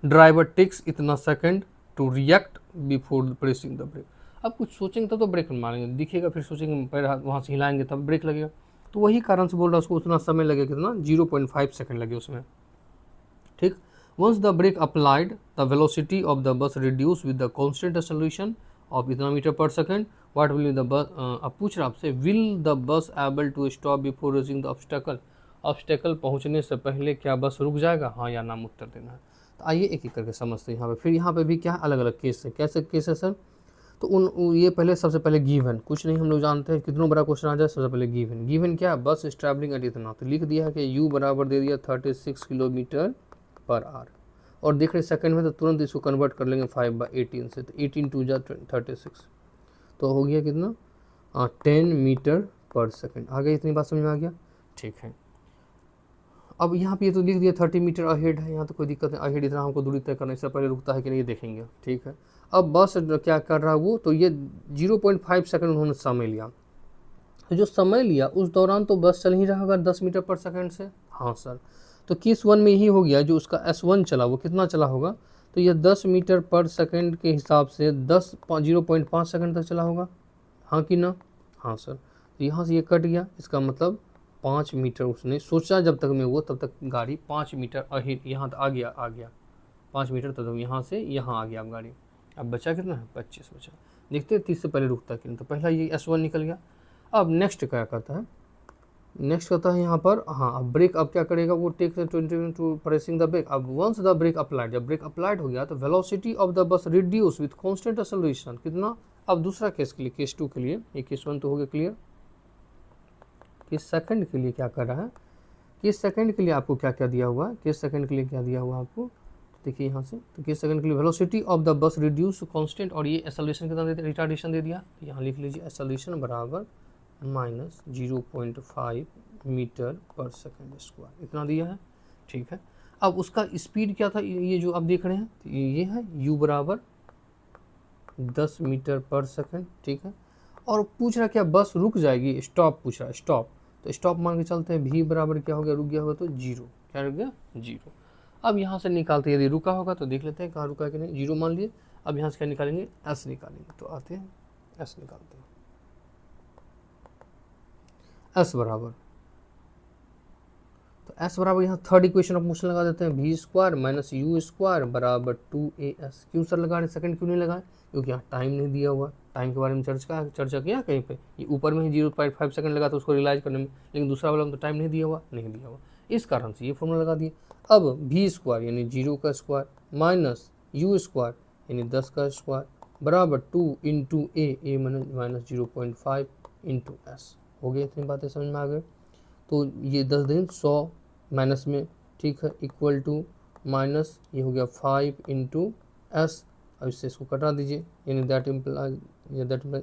ड्राइवर टेक्स इतना second to react before pressing the brake. अब कुछ सोचेंगे तब तो ब्रेक मारेंगे, दिखेगा फिर सोचेंगे पैर हाथ वहाँ से हिलाएंगे तब ब्रेक लगेगा, तो वही कारण से बोल रहा है उसको उतना समय लगेगा, कितना 0.5 सेकंड लगे उसमें। ठीक, once the brake applied the velocity of the bus reduce with the constant acceleration of इतना मीटर पर second, what will the bus, अब पूछ रहा आपसे, will the bus able to stop before reaching the obstacle, obstacle पहुंचने से पहले क्या बस रुक जाएगा, हाँ या नाम उत्तर देना है। तो आइए एक एक करके समझते हैं यहाँ पे। फिर यहाँ पे भी क्या अलग अलग केस है, कैसे केस है सर, तो ये पहले सबसे पहले गिवन, कुछ नहीं हम लोग जानते हैं कितना बड़ा क्वेश्चन आ जाए, सबसे पहले गिवन क्या है, बस इज ट्रैवलिंग एट इतना, तो लिख दिया है कि u बराबर दे दिया 36 किलोमीटर पर आवर, और देख रहे सेकंड में तो तुरंत इसको कन्वर्ट कर लेंगे 5/18 से, तो 18 2 जा 36, तो हो गया कितना 10 मीटर पर सेकंड। आ गया, इतनी बात समझ में आ गया। ठीक है, अब यहाँ पे ये तो लिख दिया 30 मीटर अहेड है, यहाँ तो कोई दिक्कत नहीं, अहेड इतना हमको दूरी तय करने से पहले रुकता है कि नहीं ये देखेंगे। ठीक है, अब बस क्या कर रहा है वो, तो ये 0.5 सेकंड उन्होंने समय लिया, तो जो समय लिया उस दौरान तो बस चल ही रहा होगा 10 मीटर पर सेकंड से। हाँ सर, तो केस 1 में यही हो गया, जो उसका S1 चला वो कितना चला होगा, तो ये 10 मीटर पर सेकंड के हिसाब से 0.5 सेकंड तक चला होगा, हाँ कि ना। हाँ सर, तो यहाँ से ये कट गया, इसका मतलब 5 मीटर उसने सोचा, जब तक में वो तब तक गाड़ी 5 मीटर अहेड यहाँ तक आ गया 5 मीटर तक यहाँ से यहाँ आ गया अब गाड़ी। अब बचा कितना है, 25 बचा। देखते हैं 30 से पहले रुकता कि नहीं, तो पहला ये S1 निकल गया। अब नेक्स्ट क्या करता है, नेक्स्ट कहता है यहाँ पर, हाँ अब ब्रेक अब क्या करेगा, वो take 20 to pressing the brake. अब वंस द ब्रेक अप्लाइड, जब ब्रेक अप्लाइड हो गया तो velocity of the bus reduce with constant acceleration कितना। अब दूसरा केस के लिए, केस 2 के लिए, ये केस 1 तो हो गया क्लियर। केस सेकंड के लिए क्या कर रहा है, केस सेकंड के लिए आपको क्या क्या दिया हुआ है, केस सेकंड के लिए क्या दिया हुआ आपको, देखिए यहाँ से, तो केस सेकंड के लिए velocity of the bus reduce constant, और ये एक्सेलरेशन कितना दे दिया, रिटार्डेशन दे दिया। यहाँ लिख लीजिए एक्सेलरेशन बराबर -0.5 मीटर पर सेकंड स्क्वायर, इतना दिया है, ठीक है। अब उसका स्पीड क्या था, ये जो आप देख रहे हैं, तो ये है u बराबर 10 मीटर पर सेकंड, ठीक है। और पूछ रहा क्या, बस रुक जाएगी, स्टॉप पूछ रहा है, स्टॉप, तो स्टॉप मान के चलते हैं, v बराबर क्या हो गया, रुक गया होगा तो 0, क्या रुक गया 0। अब यहाँ से निकालते हैं, यदि रुका होगा तो देख लेते हैं कहाँ रुका है कि नहीं, 0 मान लिए। अब यहाँ से क्या निकालेंगे, s निकालेंगे, तो आते हैं s निकालते हैं, s बराबर, तो s बराबर यहाँ थर्ड इक्वेशन ऑफ मोशन लगा देते हैं, v square minus u square बराबर 2as। क्यों सर लगा रहे, सेकंड क्यों नहीं लगाए, क्योंकि यहाँ टाइम नहीं दिया हुआ, टाइम के बारे में चर्चा किया कहीं पे, ये ऊपर में ही 0.5 सेकंड लगा था उसको रियलाइज करने में, लेकिन दूसरा वाला में तो टाइम नहीं दिया हुआ, इस कारण से ये फॉर्मूला लगा दिए। अब v स्क्वायर यानी 0 का स्क्वायर माइनस यू स्क्वायर यानी 10 का स्क्वायर बराबर 2 इंटू ए माइनस 0.5 इंटू एस। हो गई, इतनी बातें समझ में आ गए। तो ये 10 दिन 100 माइनस में, ठीक है, इक्वल टू माइनस ये हो गया 5 इंटू एस। अब इससे इसको कटा दीजिए, यानी दैट इम्प्लाई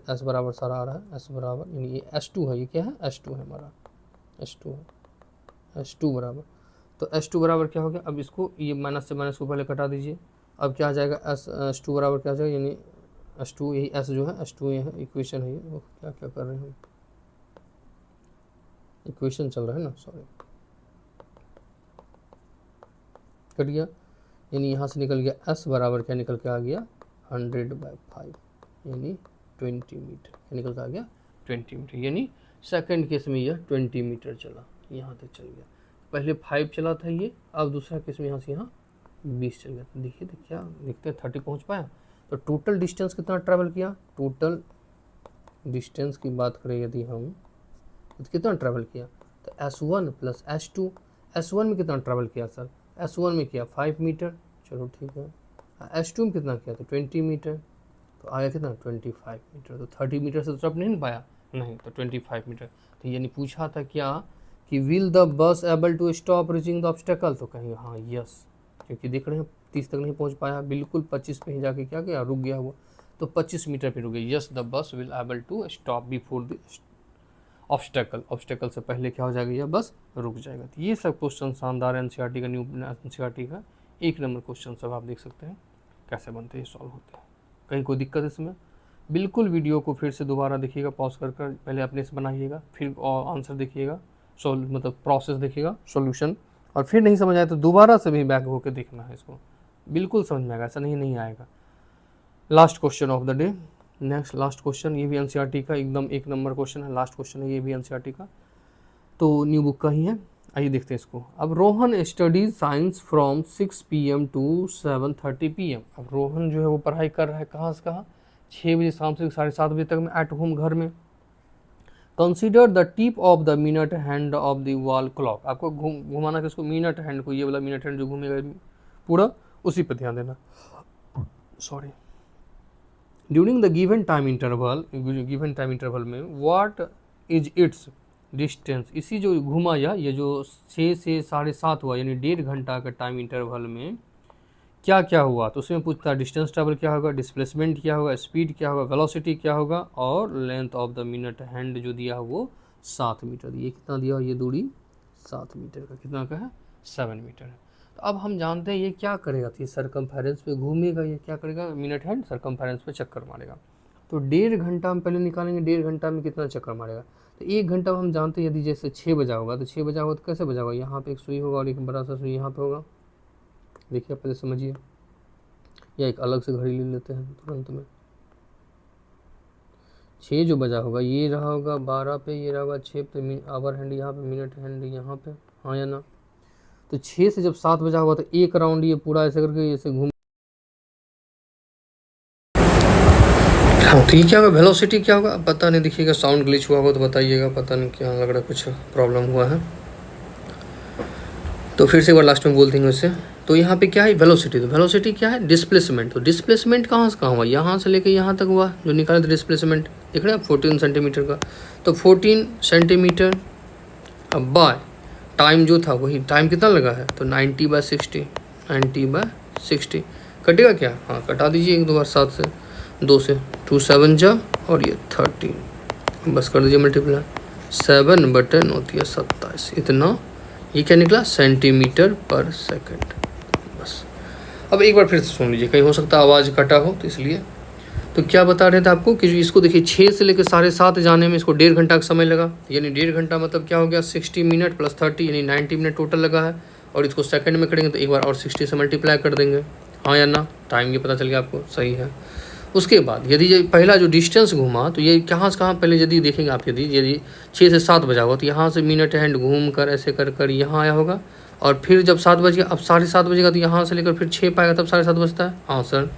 एस बराबर सारा आ रहा है, एस बराबर यानी ये S2 है, ये क्या है S2 है हमारा, S2 है, S2 बराबर, तो S2 बराबर क्या हो गया, अब इसको ये माइनस से माइनस को पहले कटा दीजिए। अब क्या आ जाएगा, S2 बराबर क्या आ जाएगा, यानी S2 यही S जो है S2 ये है, इक्वेशन है ये, क्या क्या कर रहे हैं हम, इक्वेशन चल रहा है ना, सॉरी, कट गया, यानी यहाँ से निकल गया s बराबर क्या निकल के आ गया 100/5 यानी 20 मीटर, क्या निकल के आ गया 20 मीटर, यानी सेकंड केस में यह 20 मीटर चला, यहाँ तक चल गया। पहले 5 चला था ये, अब दूसरा केस में यहाँ से यहाँ 20 चल गया। तो देखिए तो क्या देखते हैं 30 पहुँच पाया। तो टोटल डिस्टेंस कितना ट्रैवल किया, टोटल डिस्टेंस की बात करें यदि हम, तो कितना ट्रैवल किया, तो S1 प्लस S2, S1 में कितना ट्रैवल किया सर, S1 में किया 5 मीटर, चलो ठीक है। S2 में कितना किया, तो 20 मीटर, तो आया कितना 25 मीटर। तो 30 मीटर से तो ट्रैवल नहीं पाया, नहीं, तो 25 मीटर। तो यानी पूछा था क्या कि will the bus able to stop reaching the obstacle, तो कहेंगे हाँ यस, क्योंकि देख रहे हैं 30 तक नहीं पहुंच पाया, बिल्कुल 25 पे ही जाके क्या किया, रुक गया वो, तो 25 मीटर पे रुक गया। Yes the bus will able to stop before the obstacle, obstacle से पहले क्या हो जाएगा, यह बस रुक जाएगा। तो ये सब क्वेश्चन शानदार एनसीईआरटी का, न्यू एनसीईआरटी का 1 नंबर क्वेश्चन सब आप देख सकते हैं कैसे बनते हैं, सॉल्व होते हैं। कहीं कोई दिक्कत इसमें, बिल्कुल वीडियो को फिर से दोबारा देखिएगा, पॉज कर कर पहले अपने से बनाइएगा, फिर आंसर देखिएगा, मतलब प्रोसेस देखिएगा सॉल्यूशन, और फिर नहीं समझ आए तो दोबारा से भी बैक होकर देखना है इसको, बिल्कुल समझ में आएगा, ऐसा नहीं आएगा। Last question of the day, next last question, ये भी एनसीईआरटी का एकदम 1 नंबर क्वेश्चन है, लास्ट क्वेश्चन है ये भी एनसीईआरटी का, तो न्यू बुक का ही है। आइए देखते हैं इसको। अब Rohan studies science from 6 PM to 7:30 PM। अब रोहन जो है वो पढ़ाई कर रहा है कहाँ से कहाँ, 6 बजे शाम से 7:30 बजे तक में एट होम घर में। Consider the tip of the minute hand of the wall clock. आपको घुमाना किसको, मिनट हैंड को, ये वाला मिनट हैंड जो घूमेगा पूरा उसी पर ध्यान देना, sorry. During the given time interval में व्हाट इज इट्स डिस्टेंस, इसी जो घुमा ये जो 6 से 7:30 हुआ, यानी 1.5 घंटा का टाइम इंटरवल में क्या क्या हुआ, तो उसमें पूछता है डिस्टेंस ट्रैवल क्या होगा, डिस्प्लेसमेंट क्या होगा, स्पीड क्या होगा, वेलोसिटी क्या होगा, और length of the minute hand जो दिया है वो 7 मीटर। ये कितना दिया, ये दूरी 7 मीटर का, कितना का है 7 मीटर है। तो अब हम जानते हैं ये क्या करेगा, तो ये सरकमफेरेंस पे घूमेगा, ये क्या करेगा, मिनट हैंड सरकमफेरेंस पे चक्कर मारेगा। तो 1.5 घंटा हम पहले निकालेंगे, 1.5 घंटा में कितना चक्कर मारेगा, तो 1 घंटा में हम जानते हैं यदि जैसे 6 बजा होगा, तो 6 बजा होगा तो कैसे बजा होगा, यहाँ पे एक सुई होगा और एक बड़ा सा सुई यहाँ पे होगा, देखिए पहले समझिए, या एक अलग से घड़ी ले लेते हैं तुरंत में। 6 जो बजा होगा ये रहा होगा 12 पे, ये रहा होगा 6 पे, आवर हैंड यहाँ पे, मिनट हैंड यहाँ पे, हाँ या ना। तो 6 से जब 7 बजा होगा तो एक राउंड ये पूरा ऐसे करके ऐसे घूम तो ये क्या होगा, वेलोसिटी क्या होगा पता नहीं, देखिएगा साउंड ग्लिच हुआ होगा तो बताइएगा, पता नहीं क्या लग रहा है, कुछ प्रॉब्लम हुआ है। तो फिर से एक बार लास्ट में बोल देंगे उससे। तो यहाँ पे क्या है वेलोसिटी, तो वेलोसिटी क्या है डिस्प्लेसमेंट। तो डिस्प्लेसमेंट कहाँ से कहाँ हुआ, यहाँ से लेके यहाँ तक हुआ जो निकाले थे डिस्प्लेसमेंट, देख रहे हैं 14 सेंटीमीटर का। तो 14 सेंटीमीटर अब बाय टाइम जो था वही टाइम कितना लगा है, तो 90/60, 90/60 कटेगा क्या, हाँ कटा दीजिए एक दो बार, 7 से 2 से 2 7 जा और ये 13, बस कर दीजिए मल्टीप्लाई, 7/10 होती है 27, इतना ये क्या निकला सेंटीमीटर पर सेकंड। बस अब एक बार फिर से सुन लीजिए, कहीं हो सकता है आवाज़ कटा हो तो इसलिए। तो क्या बता रहे थे आपको कि इसको देखिए 6 से लेकर 7:30 जाने में इसको 1.5 घंटा का समय लगा, यानी 1.5 घंटा मतलब क्या हो गया 60 मिनट प्लस 30 यानी 90 मिनट टोटल लगा है। और इसको सेकंड में करेंगे तो एक बार और 60 से मल्टीप्लाई कर देंगे, हाँ या ना, टाइम ये पता चल गया आपको, सही है। उसके बाद यदि ये पहला जो डिस्टेंस घूमा तो ये कहाँ से कहाँ पहले यदि देखेंगे आप, यदि 6 से 7 बजा होगा तो यहाँ से मिनट हैंड घूम कर ऐसे कर कर यहाँ आया होगा, और फिर जब 7 बज गया अब 7:30 बजेगा तो यहाँ से लेकर फिर 6 पाएगा तब 7:30 बजता है, हाँ सर।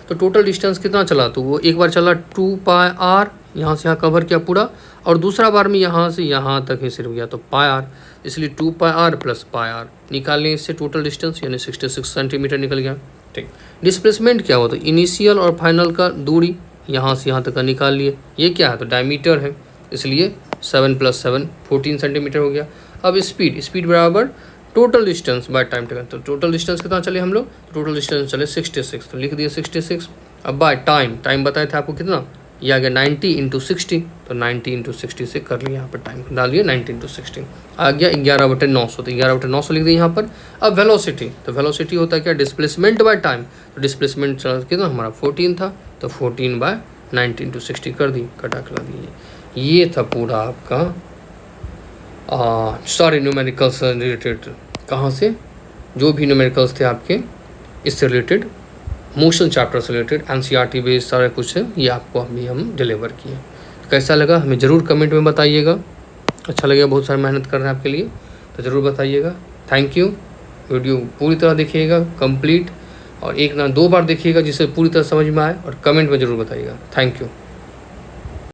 तो टोटल डिस्टेंस कितना चला, तो वो एक बार चला 2πr, यहाँ से यहाँ कवर किया पूरा, और दूसरा बार में यहाँ से यहाँ तक ही सिर्फ गया तो πr, इसलिए 2πr + πr निकाल लें इससे टोटल डिस्टेंस, यानी 66 सेंटीमीटर निकल गया। ठीक, डिस्प्लेसमेंट क्या हुआ, तो इनिशियल और फाइनल का दूरी यहाँ से यहाँ तक का निकाल लिए, ये क्या है तो डायमीटर है, इसलिए 7 + 7 14 सेंटीमीटर हो गया। अब स्पीड बराबर total distance by time taken, तो टोटल डिस्टेंस कितना चले हम लोग, टोटल डिस्टेंस चले 66, तो लिख दिए 66। अब बाय टाइम बताए थे आपको कितना, ये आ गया 90 × 60, तो 90 × 60 से कर लिया, यहाँ पर टाइम डालिए 90 × 60 आ गया 11/900, तो 11/900 लिख दिए यहाँ पर। अब वेलोसिटी, तो वेलोसिटी होता है क्या डिस्प्लेसमेंट बाय टाइम, तो डिस्प्लेसमेंट कितना हमारा 14 था, तो 14/90 × 60 कर दी, कटा करा दीजिए। ये था पूरा आपका सारे न्यूमेरिकल्स रिलेटेड, कहाँ से जो भी न्यूमेरिकल्स थे आपके इससे रिलेटेड, मोशन चैप्टर से रिलेटेड NCERT बेस्ड सारा कुछ है, ये आपको अभी हम डिलीवर किए। तो कैसा लगा हमें ज़रूर कमेंट में बताइएगा, अच्छा लगेगा, बहुत सारी मेहनत कर रहे हैं आपके लिए, तो ज़रूर बताइएगा। Thank you. वीडियो पूरी तरह देखिएगा कंप्लीट, और 1 ना 2 बार देखिएगा जिससे पूरी तरह समझ में आए, और कमेंट में ज़रूर बताइएगा। Thank you.